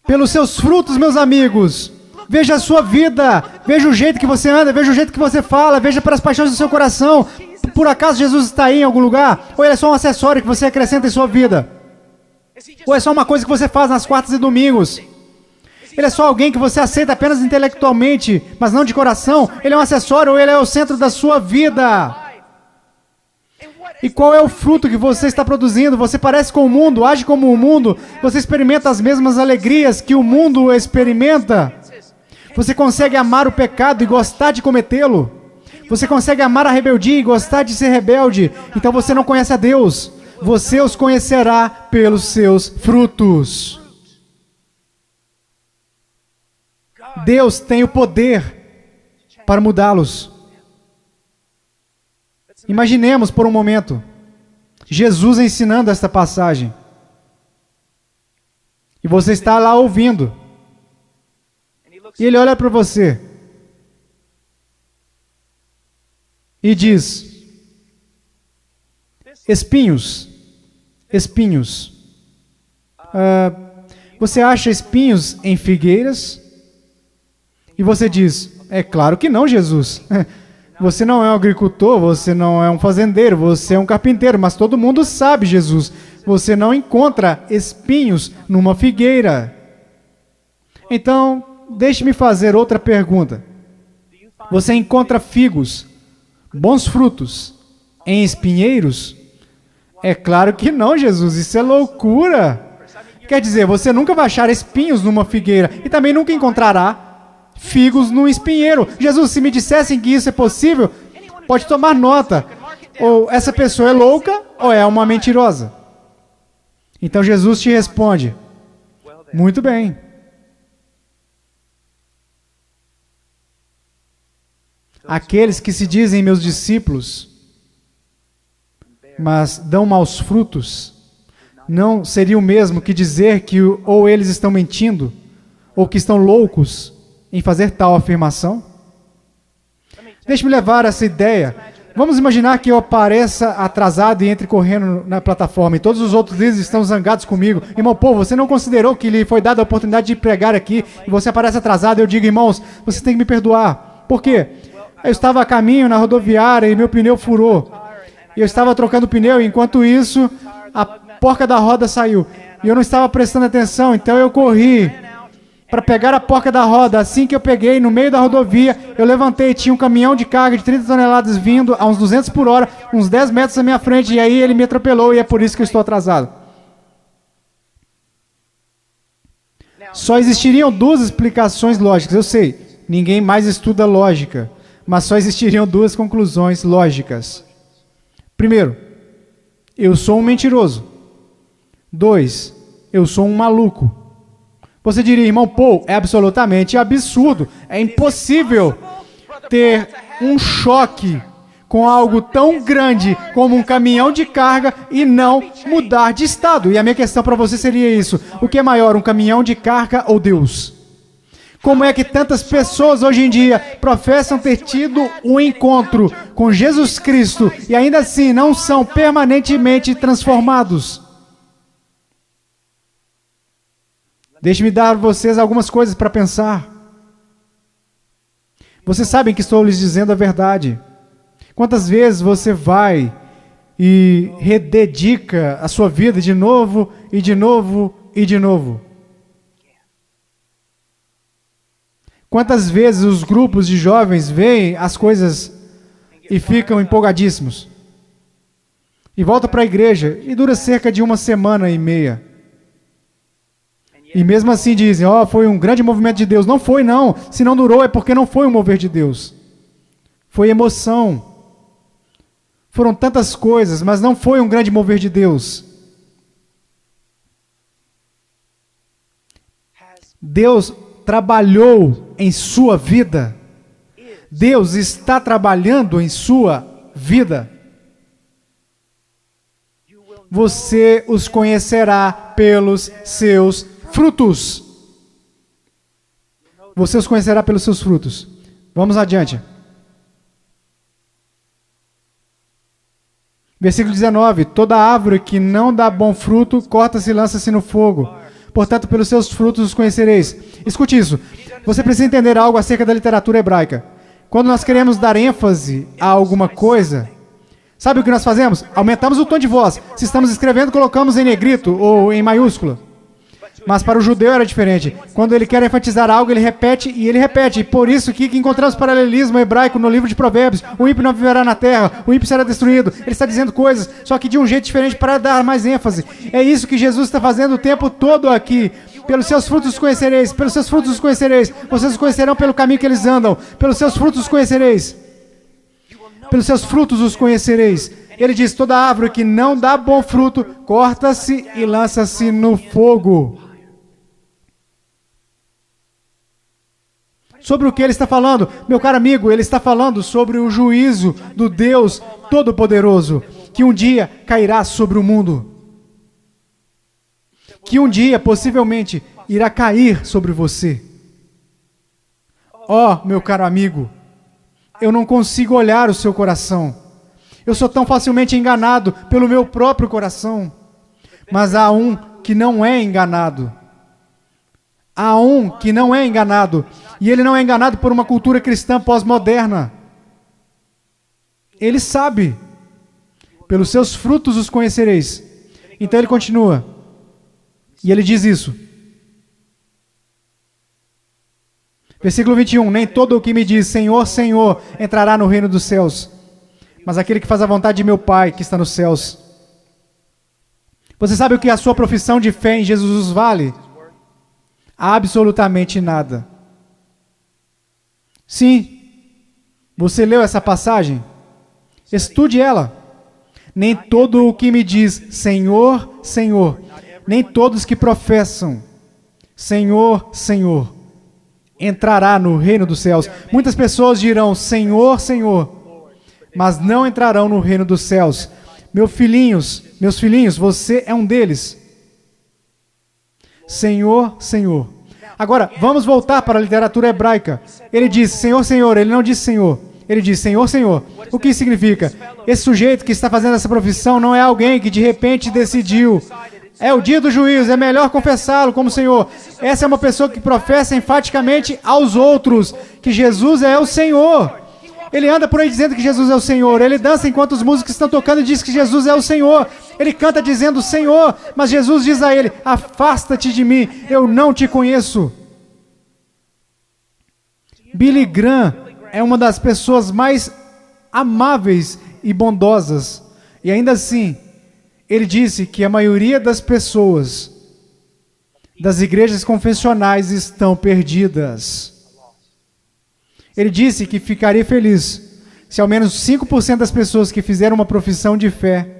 Pelos seus frutos, meus amigos. Veja a sua vida. Veja o jeito que você anda. Veja o jeito que você fala. Veja para as paixões do seu coração. Por acaso Jesus está aí em algum lugar? Ou ele é só um acessório que você acrescenta em sua vida? Ou é só uma coisa que você faz nas quartas e domingos? Ele é só alguém que você aceita apenas intelectualmente, mas não de coração? Ele é um acessório ou ele é o centro da sua vida? E qual é o fruto que você está produzindo? Você parece com o mundo, age como o mundo, você experimenta as mesmas alegrias que o mundo experimenta? Você consegue amar o pecado e gostar de cometê-lo? Você consegue amar a rebeldia e gostar de ser rebelde? Então você não conhece a Deus. Você os conhecerá pelos seus frutos. Deus tem o poder para mudá-los. Imaginemos por um momento Jesus ensinando esta passagem. E você está lá ouvindo. E ele olha para você e diz: espinhos, espinhos. Você acha espinhos em figueiras? E você diz: é claro que não, Jesus. Você não é um agricultor, você não é um fazendeiro, você é um carpinteiro, mas todo mundo sabe, Jesus. Você não encontra espinhos numa figueira. Então, deixe-me fazer outra pergunta. Você encontra figos, bons frutos, em espinheiros? É claro que não, Jesus, isso é loucura. Quer dizer, você nunca vai achar espinhos numa figueira e também nunca encontrará figos num espinheiro. Jesus, se me dissessem que isso é possível, pode tomar nota. Ou essa pessoa é louca ou é uma mentirosa. Então Jesus te responde: muito bem. Aqueles que se dizem meus discípulos, mas dão maus frutos, não seria o mesmo que dizer que ou eles estão mentindo, ou que estão loucos em fazer tal afirmação? Deixe-me levar essa ideia. Vamos imaginar que eu apareça atrasado e entre correndo na plataforma e todos os outros líderes estão zangados comigo. Irmão, pô, você não considerou que lhe foi dada a oportunidade de pregar aqui e você aparece atrasado e eu digo, irmãos, você tem que me perdoar. Por quê? Eu estava a caminho na rodoviária e meu pneu furou. E eu estava trocando o pneu e enquanto isso, a porca da roda saiu. E eu não estava prestando atenção, então eu corri para pegar a porca da roda. Assim que eu peguei, no meio da rodovia, eu levantei, tinha um caminhão de carga de 30 toneladas vindo a uns 200 por hora, uns 10 metros à minha frente, e aí ele me atropelou e é por isso que eu estou atrasado. Só existiriam duas explicações lógicas, eu sei, ninguém mais estuda lógica, mas só existiriam duas conclusões lógicas. Primeiro, eu sou um mentiroso. 2, eu sou um maluco. Você diria, irmão Paul, é absolutamente absurdo, é impossível ter um choque com algo tão grande como um caminhão de carga e não mudar de estado. E a minha questão para você seria isso: o que é maior, um caminhão de carga ou Deus? Como é que tantas pessoas hoje em dia professam ter tido um encontro com Jesus Cristo e ainda assim não são permanentemente transformados? Deixe-me dar a vocês algumas coisas para pensar. Vocês sabem que estou lhes dizendo a verdade. Quantas vezes você vai e rededica a sua vida de novo e de novo e de novo? Quantas vezes os grupos de jovens veem as coisas e ficam empolgadíssimos? E voltam para a igreja e dura cerca de 1,5 semanas. E mesmo assim dizem, foi um grande movimento de Deus. Não foi, não. Se não durou é porque não foi um mover de Deus. Foi emoção. Foram tantas coisas, mas não foi um grande mover de Deus. Deus trabalhou em sua vida. Deus está trabalhando em sua vida. Você os conhecerá pelos seus frutos. Você os conhecerá pelos seus frutos. Vamos adiante. Versículo 19. Toda árvore que não dá bom fruto, corta-se e lança-se no fogo. Portanto, pelos seus frutos os conhecereis. Escute isso. Você precisa entender algo acerca da literatura hebraica. Quando nós queremos dar ênfase a alguma coisa, sabe o que nós fazemos? Aumentamos o tom de voz. Se estamos escrevendo, colocamos em negrito ou em maiúsculo. Mas para o judeu era diferente. Quando ele quer enfatizar algo, ele repete e ele repete. Por isso que encontramos paralelismo hebraico no livro de Provérbios. O ímpio não viverá na terra, o ímpio será destruído. Ele está dizendo coisas, só que de um jeito diferente para dar mais ênfase. É isso que Jesus está fazendo o tempo todo aqui. Pelos seus frutos os conhecereis, pelos seus frutos os conhecereis. Vocês os conhecerão pelo caminho que eles andam. Pelos seus frutos os conhecereis. Pelos seus frutos os conhecereis. Ele diz, toda árvore que não dá bom fruto, corta-se e lança-se no fogo. Sobre o que ele está falando? Meu caro amigo, ele está falando sobre o juízo do Deus Todo-Poderoso, que um dia cairá sobre o mundo. Que um dia, possivelmente, irá cair sobre você. Meu caro amigo, eu não consigo olhar o seu coração. Eu sou tão facilmente enganado pelo meu próprio coração. Mas há um que não é enganado. Há um que não é enganado. E ele não é enganado por uma cultura cristã pós-moderna. Ele sabe. Pelos seus frutos os conhecereis. Então ele continua. E ele diz isso. Versículo 21. Nem todo o que me diz Senhor, Senhor entrará no reino dos céus, mas aquele que faz a vontade de meu Pai que está nos céus. Você sabe o que a sua profissão de fé em Jesus vale? Absolutamente nada. Sim, você leu essa passagem? Estude ela. Nem todo o que me diz Senhor, Senhor, nem todos que professam Senhor, Senhor, entrará no reino dos céus. Muitas pessoas dirão Senhor, Senhor, mas não entrarão no reino dos céus. Meus filhinhos, você é um deles. Senhor, Senhor. Agora, vamos voltar para a literatura hebraica. Ele diz Senhor, Senhor, ele não diz Senhor. Ele diz Senhor, Senhor. O que significa? Esse sujeito que está fazendo essa profissão não é alguém que de repente decidiu. É o dia do juízo, é melhor confessá-lo como Senhor. Essa é uma pessoa que professa enfaticamente aos outros que Jesus é o Senhor. Ele anda por aí dizendo que Jesus é o Senhor. Ele dança enquanto os músicos estão tocando e diz que Jesus é o Senhor. Ele canta dizendo Senhor, mas Jesus diz a ele, afasta-te de mim, eu não te conheço. Billy Graham é uma das pessoas mais amáveis e bondosas. E ainda assim, ele disse que a maioria das pessoas das igrejas confessionais estão perdidas. Ele disse que ficaria feliz se ao menos 5% das pessoas que fizeram uma profissão de fé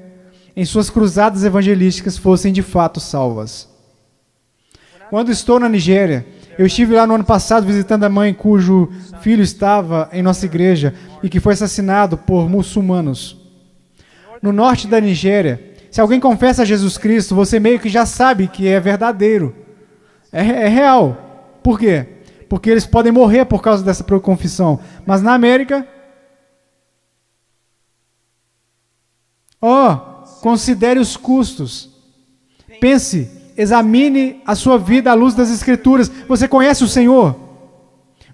em suas cruzadas evangelísticas fossem de fato salvas. Quando estou na Nigéria, eu estive lá no ano passado visitando a mãe cujo filho estava em nossa igreja e que foi assassinado por muçulmanos. No norte da Nigéria, se alguém confessa a Jesus Cristo, você meio que já sabe que é verdadeiro. É real. Por quê? Porque eles podem morrer por causa dessa confissão. Mas na América, considere os custos. Pense, examine a sua vida à luz das Escrituras. Você conhece o Senhor?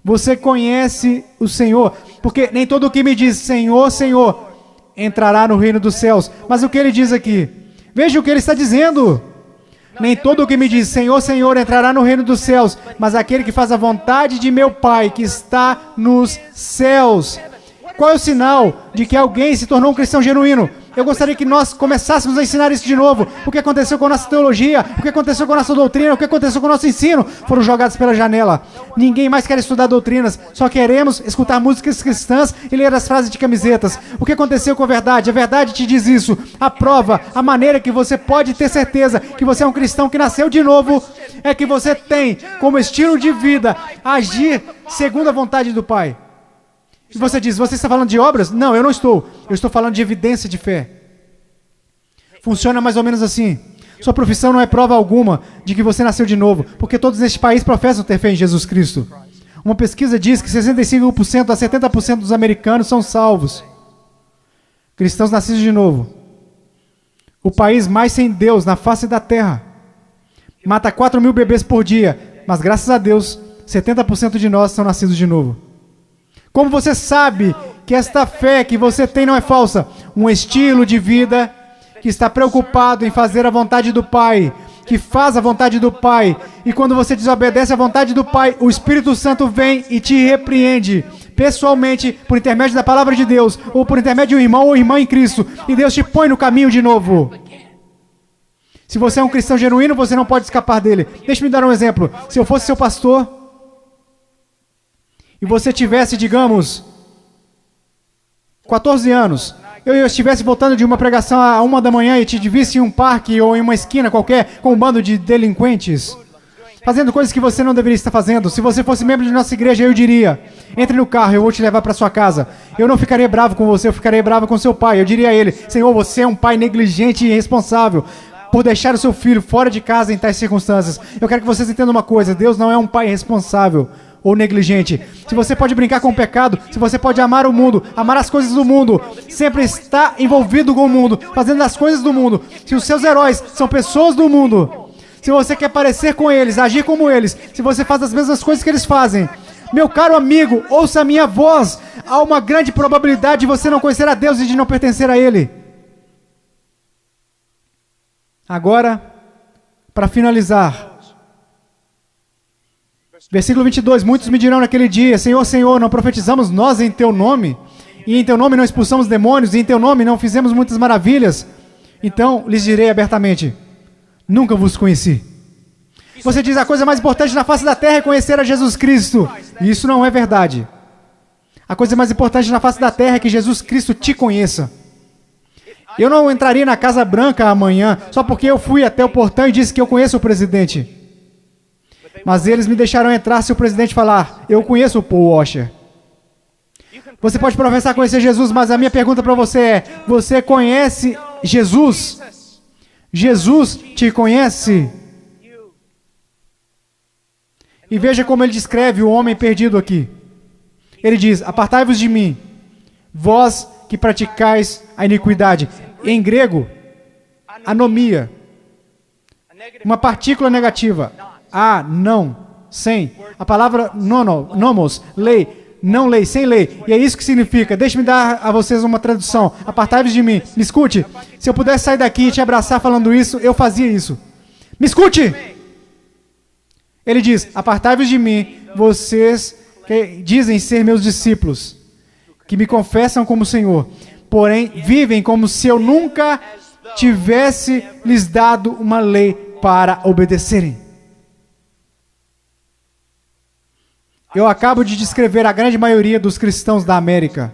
Você conhece o Senhor? Porque nem todo o que me diz Senhor, Senhor, entrará no reino dos céus. Mas o que ele diz aqui? Veja o que ele está dizendo. Nem todo o que me diz Senhor, Senhor entrará no reino dos céus, mas aquele que faz a vontade de meu Pai que está nos céus. Qual é o sinal de que alguém se tornou um cristão genuíno? Eu gostaria que nós começássemos a ensinar isso de novo. O que aconteceu com a nossa teologia, o que aconteceu com a nossa doutrina, o que aconteceu com o nosso ensino, foram jogados pela janela. Ninguém mais quer estudar doutrinas, só queremos escutar músicas cristãs e ler as frases de camisetas. O que aconteceu com a verdade? A verdade te diz isso. A prova, a maneira que você pode ter certeza que você é um cristão que nasceu de novo, é que você tem como estilo de vida agir segundo a vontade do Pai. E você diz, você está falando de obras? Não, eu não estou. Eu estou falando de evidência de fé. Funciona mais ou menos assim. Sua profissão não é prova alguma de que você nasceu de novo, porque todos neste país professam ter fé em Jesus Cristo. Uma pesquisa diz que 65% a 70% dos americanos são salvos. Cristãos nascidos de novo. O país mais sem Deus na face da terra. Mata 4 mil bebês por dia, mas graças a Deus, 70% de nós são nascidos de novo. Como você sabe que esta fé que você tem não é falsa? Um estilo de vida que está preocupado em fazer a vontade do Pai, que faz a vontade do Pai. E quando você desobedece à vontade do Pai, o Espírito Santo vem e te repreende pessoalmente, por intermédio da palavra de Deus, ou por intermédio de um irmão ou irmã em Cristo, e Deus te põe no caminho de novo. Se você é um cristão genuíno, você não pode escapar dele. Deixe-me dar um exemplo. Se eu fosse seu pastor e você tivesse, digamos, 14 anos, eu estivesse voltando de uma pregação à 1 da manhã e te visse em um parque ou em uma esquina qualquer com um bando de delinquentes, fazendo coisas que você não deveria estar fazendo. Se você fosse membro de nossa igreja, eu diria, entre no carro, eu vou te levar para sua casa. Eu não ficaria bravo com você, eu ficaria bravo com seu pai. Eu diria a ele, Senhor, você é um pai negligente e irresponsável por deixar o seu filho fora de casa em tais circunstâncias. Eu quero que vocês entendam uma coisa, Deus não é um pai irresponsável ou negligente. Se você pode brincar com o pecado, se você pode amar o mundo, amar as coisas do mundo, sempre está envolvido com o mundo, fazendo as coisas do mundo. Se os seus heróis são pessoas do mundo, se você quer parecer com eles, agir como eles, se você faz as mesmas coisas que eles fazem, meu caro amigo, ouça a minha voz. Há uma grande probabilidade de você não conhecer a Deus e de não pertencer a Ele. Agora, para finalizar, Versículo 22, muitos me dirão naquele dia, Senhor, Senhor, não profetizamos nós em Teu nome? E em Teu nome não expulsamos demônios? E em Teu nome não fizemos muitas maravilhas? Então lhes direi abertamente, nunca vos conheci. Você diz, a coisa mais importante na face da terra é conhecer a Jesus Cristo. E isso não é verdade. A coisa mais importante na face da terra é que Jesus Cristo te conheça. Eu não entraria na Casa Branca amanhã só porque eu fui até o portão e disse que eu conheço o presidente. Mas eles me deixarão entrar se o presidente falar, eu conheço o Paul Washer. Você pode professar conhecer Jesus, mas a minha pergunta para você é, você conhece Jesus? Jesus te conhece? E veja como ele descreve o homem perdido aqui. Ele diz, apartai-vos de mim, vós que praticais a iniquidade. Em grego, anomia, uma partícula negativa. Não, sem. A palavra nomos, lei, não lei, sem lei. E é isso que significa. Deixe-me dar a vocês uma tradução. Apartai-vos de mim. Me escute. Se eu pudesse sair daqui e te abraçar falando isso, eu fazia isso. Me escute! Ele diz, apartai-vos de mim, vocês que dizem ser meus discípulos, que me confessam como Senhor, porém vivem como se eu nunca tivesse lhes dado uma lei para obedecerem. Eu acabo de descrever a grande maioria dos cristãos da América.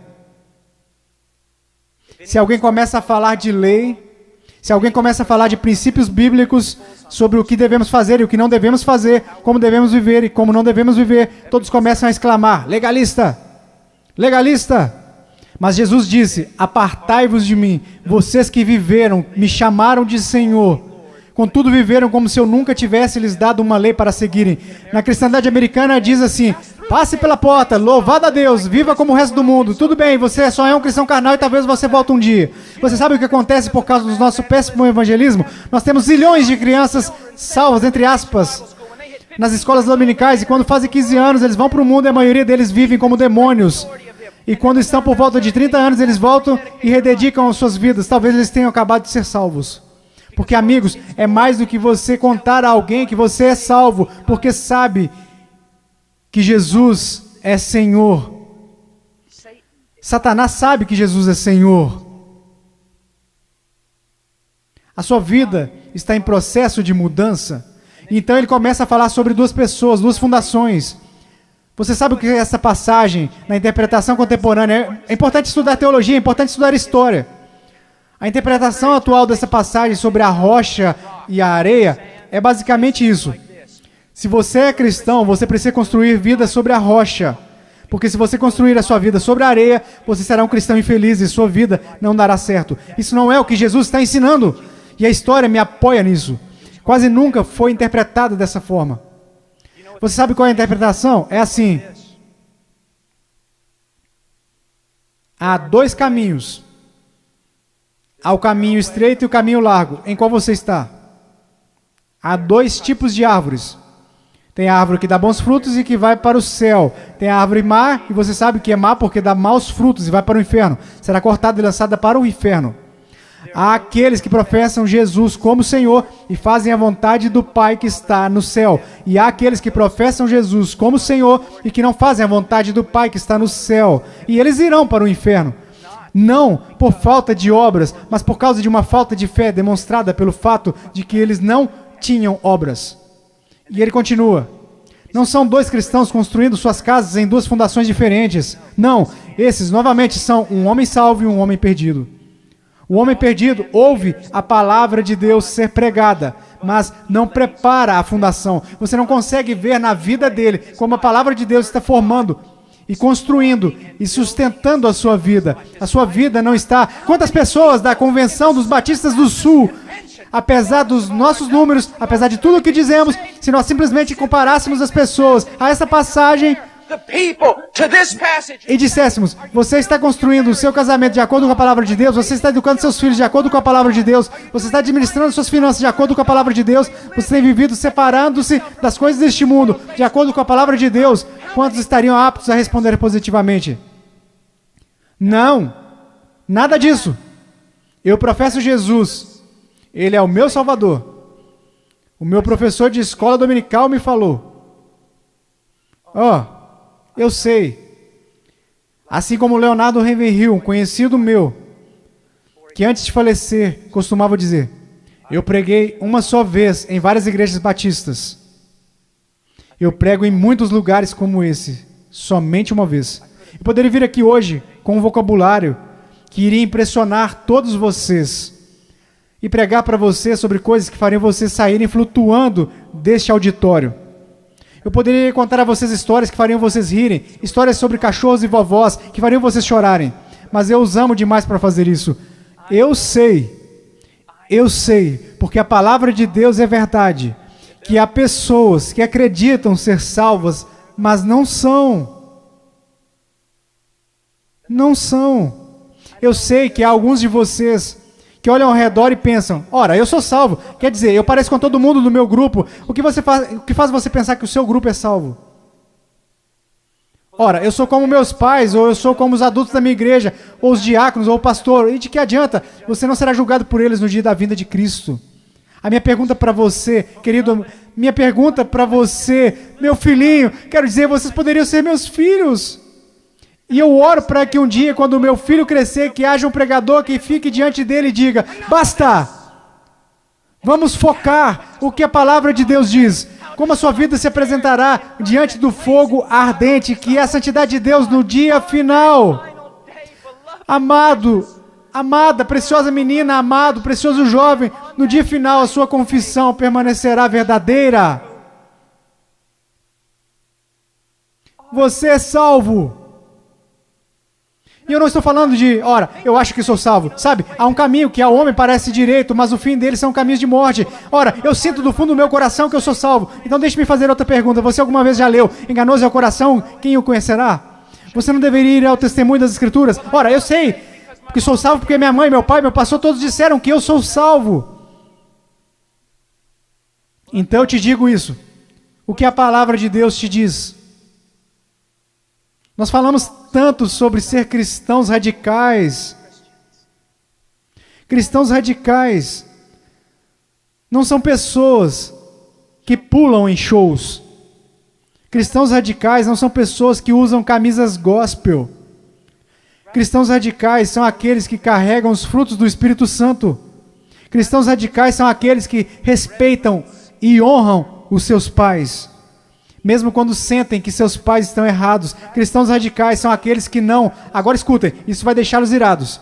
Se alguém começa a falar de lei, se alguém começa a falar de princípios bíblicos sobre o que devemos fazer e o que não devemos fazer, como devemos viver e como não devemos viver, todos começam a exclamar, legalista, legalista. Mas Jesus disse, apartai-vos de mim, vocês que viveram, me chamaram de Senhor, contudo viveram como se eu nunca tivesse lhes dado uma lei para seguirem. Na cristandade americana diz assim, passe pela porta, louvado a Deus, viva como o resto do mundo. Tudo bem, você só é um cristão carnal e talvez você volte um dia. Você sabe o que acontece por causa do nosso péssimo evangelismo? Nós temos zilhões de crianças salvas, entre aspas, nas escolas dominicais, e quando fazem 15 anos eles vão para o mundo e a maioria deles vivem como demônios. E quando estão por volta de 30 anos eles voltam e rededicam as suas vidas. Talvez eles tenham acabado de ser salvos. Porque, amigos, é mais do que você contar a alguém que você é salvo, porque sabe que Jesus é Senhor. Satanás sabe que Jesus é Senhor. A sua vida está em processo de mudança. Então ele começa a falar sobre duas pessoas, duas fundações. Você sabe o que é essa passagem na interpretação contemporânea? É importante estudar teologia, é importante estudar história. A interpretação atual dessa passagem sobre a rocha e a areia é basicamente isso. Se você é cristão, você precisa construir vida sobre a rocha. Porque se você construir a sua vida sobre a areia, você será um cristão infeliz e sua vida não dará certo. Isso não é o que Jesus está ensinando. E a história me apoia nisso. Quase nunca foi interpretada dessa forma. Você sabe qual é a interpretação? É assim. Há dois caminhos. Há o caminho estreito e o caminho largo. Em qual você está? Há dois tipos de árvores. Tem a árvore que dá bons frutos e que vai para o céu. Tem a árvore má, e você sabe que é má porque dá maus frutos e vai para o inferno. Será cortada e lançada para o inferno. Há aqueles que professam Jesus como Senhor e fazem a vontade do Pai que está no céu. E há aqueles que professam Jesus como Senhor e que não fazem a vontade do Pai que está no céu. E eles irão para o inferno. Não por falta de obras, mas por causa de uma falta de fé demonstrada pelo fato de que eles não tinham obras. E ele continua. Não são dois cristãos construindo suas casas em duas fundações diferentes. Não, esses novamente são um homem salvo e um homem perdido. O homem perdido ouve a palavra de Deus ser pregada, mas não prepara a fundação. Você não consegue ver na vida dele como a palavra de Deus está formando e construindo e sustentando a sua vida. A sua vida não está... Quantas pessoas da Convenção dos Batistas do Sul, apesar dos nossos números, apesar de tudo o que dizemos, se nós simplesmente comparássemos as pessoas a essa passagem e disséssemos, você está construindo o seu casamento de acordo com a palavra de Deus, você está educando seus filhos de acordo com a palavra de Deus, você está administrando suas finanças de acordo com a palavra de Deus, você tem vivido separando-se das coisas deste mundo de acordo com a palavra de Deus, quantos estariam aptos a responder positivamente? Não, nada disso. Eu professo Jesus, Ele é o meu Salvador. O meu professor de escola dominical me falou. Eu sei. Assim como Leonardo Ravenhill, um conhecido meu, que antes de falecer costumava dizer: eu preguei uma só vez em várias igrejas batistas. Eu prego em muitos lugares como esse, somente uma vez. Eu poderia vir aqui hoje com um vocabulário que iria impressionar todos vocês e pregar para vocês sobre coisas que fariam vocês saírem flutuando deste auditório. Eu poderia contar a vocês histórias que fariam vocês rirem, histórias sobre cachorros e vovós que fariam vocês chorarem, mas eu os amo demais para fazer isso. Eu sei, porque a palavra de Deus é verdade, que há pessoas que acreditam ser salvas, mas não são. Não são. Eu sei que há alguns de vocês que olham ao redor e pensam: ora, eu sou salvo, quer dizer, eu pareço com todo mundo do meu grupo. O que faz você pensar que o seu grupo é salvo? Ora, eu sou como meus pais, ou eu sou como os adultos da minha igreja, ou os diáconos, ou o pastor. E de que adianta? Você não será julgado por eles no dia da vinda de Cristo. A minha pergunta para você, querido, minha pergunta para você, meu filhinho, quero dizer, vocês poderiam ser meus filhos. E eu oro para que um dia, quando o meu filho crescer, que haja um pregador que fique diante dele e diga: basta, vamos focar o que a palavra de Deus diz. Como a sua vida se apresentará diante do fogo ardente, que é a santidade de Deus no dia final. Amado, amada, preciosa menina, amado, precioso jovem, no dia final a sua confissão permanecerá verdadeira. Você é salvo. E eu não estou falando de, ora, eu acho que sou salvo. Sabe, há um caminho que ao homem parece direito, mas o fim dele são caminhos de morte. Ora, eu sinto do fundo do meu coração que eu sou salvo. Então deixe-me fazer outra pergunta. Você alguma vez já leu Enganoso é o coração, quem o conhecerá? Você não deveria ir ao testemunho das Escrituras? Ora, eu sei que sou salvo porque minha mãe, meu pai, meu pastor, todos disseram que eu sou salvo. Então eu te digo isso. O que a palavra de Deus te diz? Nós falamos tanto sobre ser cristãos radicais. Cristãos radicais não são pessoas que pulam em shows. Cristãos radicais não são pessoas que usam camisas gospel. Cristãos radicais são aqueles que carregam os frutos do Espírito Santo. Cristãos radicais são aqueles que respeitam e honram os seus pais, mesmo quando sentem que seus pais estão errados. Cristãos radicais são aqueles que não... Agora escutem, isso vai deixá-los irados.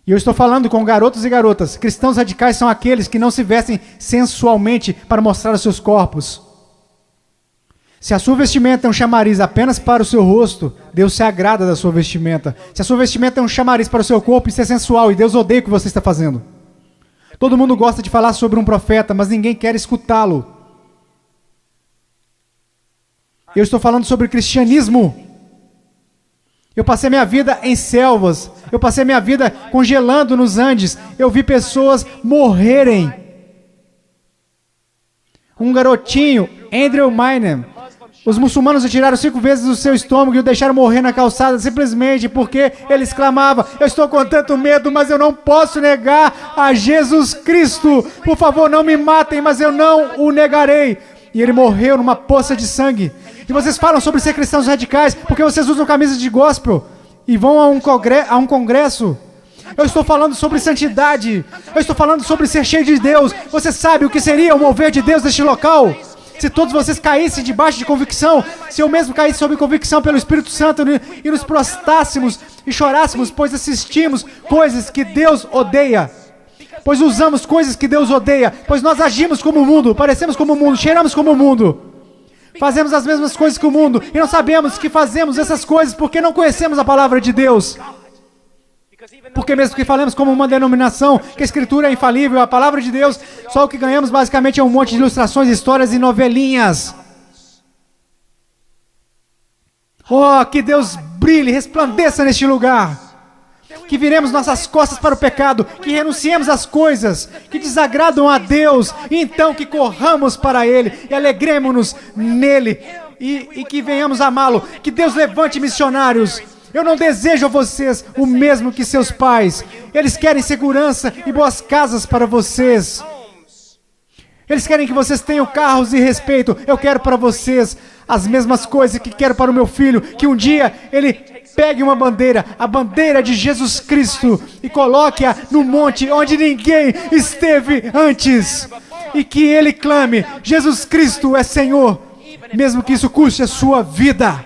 E eu estou falando com garotos e garotas. Cristãos radicais são aqueles que não se vestem sensualmente para mostrar os seus corpos. Se a sua vestimenta é um chamariz apenas para o seu rosto, Deus se agrada da sua vestimenta. Se a sua vestimenta é um chamariz para o seu corpo, isso é sensual e Deus odeia o que você está fazendo. Todo mundo gosta de falar sobre um profeta, mas ninguém quer escutá-lo. Eu estou falando sobre cristianismo. Eu passei minha vida em selvas. Eu passei minha vida congelando nos Andes. Eu vi pessoas morrerem. Um garotinho, Andrew Minem. Os muçulmanos retiraram 5 vezes o seu estômago e o deixaram morrer na calçada simplesmente porque ele exclamava: eu estou com tanto medo, mas eu não posso negar a Jesus Cristo. Por favor, não me matem, mas eu não o negarei. E ele morreu numa poça de sangue. E vocês falam sobre ser cristãos radicais porque vocês usam camisas de gospel e vão a um congresso. Eu estou falando sobre santidade. Eu estou falando sobre ser cheio de Deus. Você sabe o que seria o mover de Deus neste local? Se todos vocês caíssem debaixo de convicção, se eu mesmo caísse sob convicção pelo Espírito Santo e nos prostássemos e chorássemos, pois assistimos coisas que Deus odeia. Pois usamos coisas que Deus odeia. Pois nós agimos como o mundo, parecemos como o mundo, cheiramos como o mundo. Fazemos as mesmas coisas que o mundo e não sabemos que fazemos essas coisas porque não conhecemos a palavra de Deus. Porque mesmo que falemos como uma denominação, que a Escritura é infalível, a palavra de Deus, só o que ganhamos basicamente é um monte de ilustrações, histórias e novelinhas. Oh, que Deus brilhe, resplandeça neste lugar. Que viremos nossas costas para o pecado, que renunciemos às coisas que desagradam a Deus, e então que corramos para Ele e alegremos-nos nele e que venhamos amá-lo. Que Deus levante missionários. Eu não desejo a vocês o mesmo que seus pais. Eles querem segurança e boas casas para vocês. Eles querem que vocês tenham carros e respeito. Eu quero para vocês as mesmas coisas que quero para o meu filho, que um dia ele pegue uma bandeira, a bandeira de Jesus Cristo, e coloque-a no monte onde ninguém esteve antes, e que ele clame: Jesus Cristo é Senhor, mesmo que isso custe a sua vida.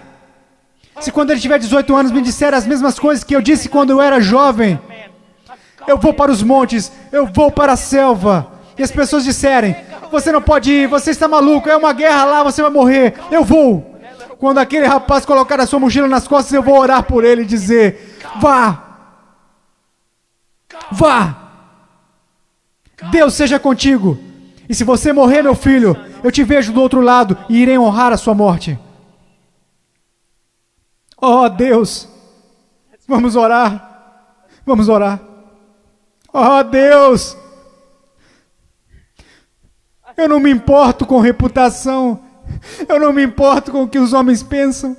Se quando ele tiver 18 anos me disser as mesmas coisas que eu disse quando eu era jovem, eu vou para os montes, eu vou para a selva, e as pessoas disserem: você não pode ir, você está maluco, é uma guerra lá, você vai morrer. Eu vou. Quando aquele rapaz colocar a sua mochila nas costas, eu vou orar por ele e dizer: vá, vá, Deus seja contigo. E se você morrer, meu filho, eu te vejo do outro lado e irei honrar a sua morte. Oh Deus, vamos orar, vamos orar. Oh Deus, eu não me importo com reputação, eu não me importo com o que os homens pensam.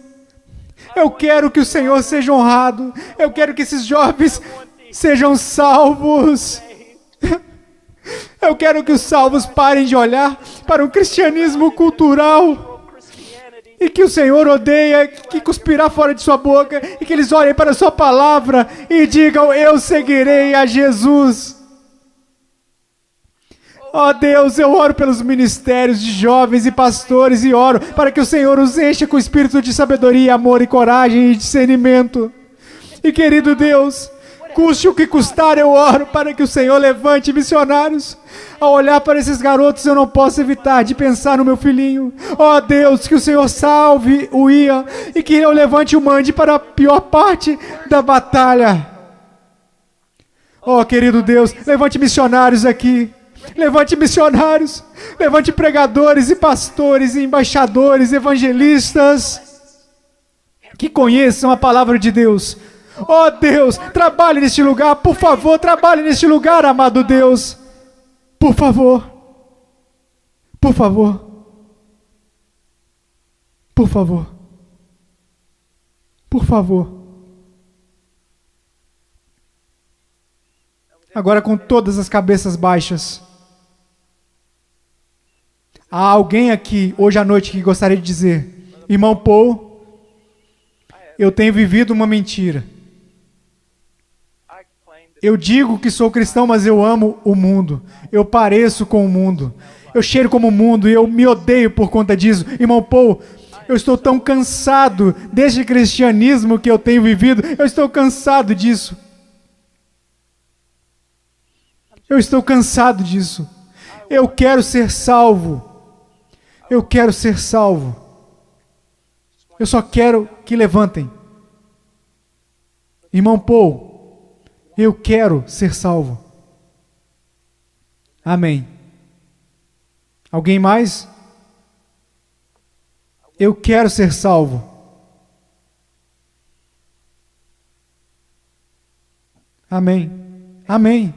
Eu quero que o Senhor seja honrado, eu quero que esses jovens sejam salvos. Eu quero que os salvos parem de olhar para um cristianismo cultural e que o Senhor odeia, que cuspirá fora de sua boca, e que eles olhem para a sua palavra e digam: eu seguirei a Jesus. Ó Deus, eu oro pelos ministérios de jovens e pastores e oro para que o Senhor os encha com espírito de sabedoria, amor e coragem e discernimento. E querido Deus, custe o que custar, eu oro para que o Senhor levante missionários. Ao olhar para esses garotos, eu não posso evitar de pensar no meu filhinho. Ó Deus, que o Senhor salve o Ian e que eu levante o mande para a pior parte da batalha. Ó querido Deus, levante missionários aqui. Levante missionários, levante pregadores e pastores, e embaixadores, evangelistas, que conheçam a palavra de Deus. Oh Deus, trabalhe neste lugar, por favor, trabalhe neste lugar, amado Deus. Por favor, por favor, por favor, por favor. Agora com todas as cabeças baixas. Há alguém aqui, hoje à noite, que gostaria de dizer: irmão Paul, eu tenho vivido uma mentira. Eu digo que sou cristão, mas eu amo o mundo. Eu pareço com o mundo. Eu cheiro como o mundo e eu me odeio por conta disso. Irmão Paul, eu estou tão cansado deste cristianismo que eu tenho vivido. Eu estou cansado disso. Eu estou cansado disso. Eu quero ser salvo. Eu quero ser salvo. Eu só quero que levantem. Irmão Paul, eu quero ser salvo. Amém. Alguém mais? Eu quero ser salvo. Amém. Amém.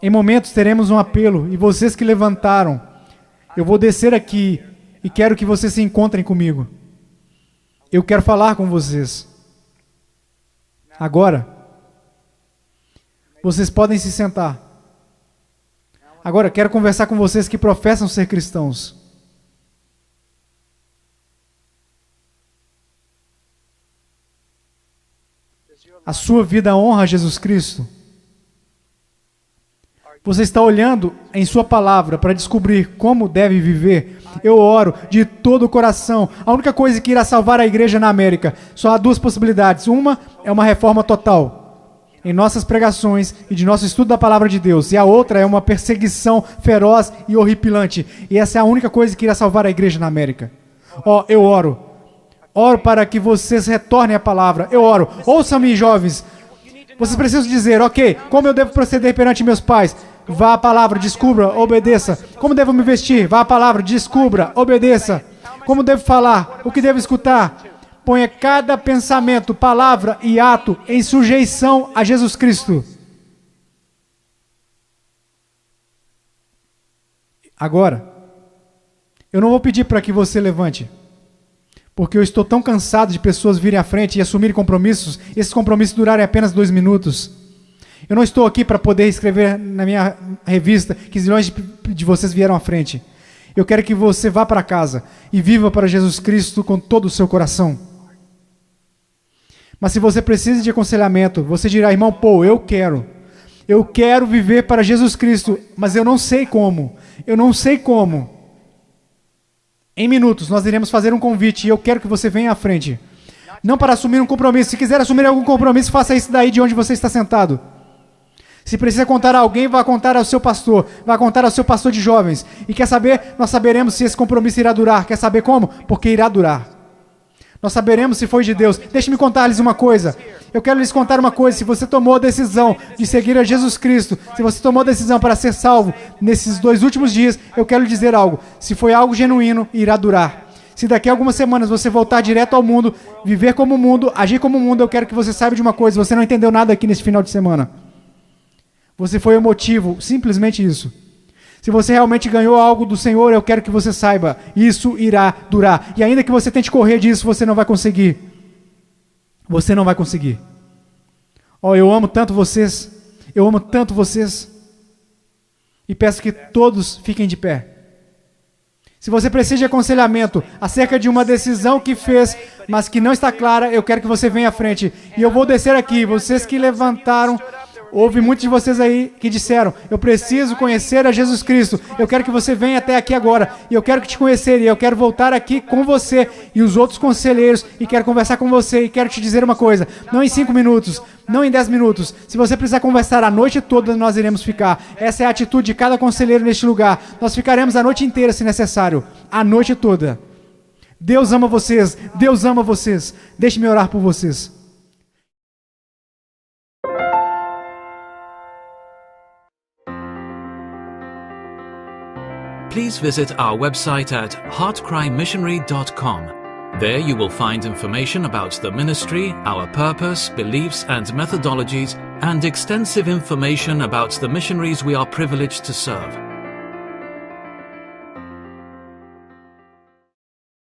Em momentos teremos um apelo, e vocês que levantaram, eu vou descer aqui e quero que vocês se encontrem comigo. Eu quero falar com vocês. Agora, vocês podem se sentar. Agora, quero conversar com vocês que professam ser cristãos. A sua vida honra a Jesus Cristo? Você está olhando em sua palavra para descobrir como deve viver? Eu oro de todo o coração. A única coisa que irá salvar a igreja na América, só há duas possibilidades. Uma é uma reforma total em nossas pregações e de nosso estudo da palavra de Deus. E a outra é uma perseguição feroz e horripilante. E essa é a única coisa que irá salvar a igreja na América. Ó, eu oro. Oro para que vocês retornem à palavra. Eu oro. Ouçam-me, jovens. Vocês precisam dizer: ok, como eu devo proceder perante meus pais? Vá à palavra, descubra, obedeça. Como devo me vestir? Vá à palavra, descubra, obedeça. Como devo falar? O que devo escutar? Ponha cada pensamento, palavra e ato em sujeição a Jesus Cristo. Agora, eu não vou pedir para que você levante, porque eu estou tão cansado de pessoas virem à frente e assumirem compromissos, e esses compromissos durarem apenas 2 minutos. Eu não estou aqui para poder escrever na minha revista que zilhões de vocês vieram à frente. Eu quero que você vá para casa e viva para Jesus Cristo com todo o seu coração. Mas se você precisa de aconselhamento, você dirá, irmão Paul, eu quero viver para Jesus Cristo, mas eu não sei como. Em minutos nós iremos fazer um convite e eu quero que você venha à frente. Não para assumir um compromisso. Se quiser assumir algum compromisso, faça isso daí de onde você está sentado. Se precisa contar a alguém, vá contar ao seu pastor. Vá contar ao seu pastor de jovens. E quer saber? Nós saberemos se esse compromisso irá durar. Quer saber como? Porque irá durar. Nós saberemos se foi de Deus. Deixe-me contar-lhes uma coisa. Eu quero lhes contar uma coisa. Se você tomou a decisão de seguir a Jesus Cristo, se você tomou a decisão para ser salvo nesses 2 últimos dias, eu quero lhe dizer algo. Se foi algo genuíno, irá durar. Se daqui a algumas semanas você voltar direto ao mundo, viver como o mundo, agir como o mundo, eu quero que você saiba de uma coisa. Você não entendeu nada aqui nesse final de semana. Você foi emotivo, simplesmente isso. Se você realmente ganhou algo do Senhor, eu quero que você saiba, isso irá durar. E ainda que você tente correr disso, você não vai conseguir. Você não vai conseguir. Eu amo tanto vocês. Eu amo tanto vocês. E peço que todos fiquem de pé. Se você precisa de aconselhamento acerca de uma decisão que fez, mas que não está clara, eu quero que você venha à frente. E eu vou descer aqui. Vocês que levantaram, houve muitos de vocês aí que disseram, eu preciso conhecer a Jesus Cristo. Eu quero que você venha até aqui agora. E eu quero te conhecer. E eu quero voltar aqui com você e os outros conselheiros. E quero conversar com você. E quero te dizer uma coisa. Não em 5 minutos. Não em 10 minutos. Se você precisar conversar a noite toda, nós iremos ficar. Essa é a atitude de cada conselheiro neste lugar. Nós ficaremos a noite inteira, se necessário. A noite toda. Deus ama vocês. Deus ama vocês. Deixe-me orar por vocês. Please visit our website at heartcrymissionary.com. There you will find information about the ministry, our purpose, beliefs and methodologies, and extensive information about the missionaries we are privileged to serve.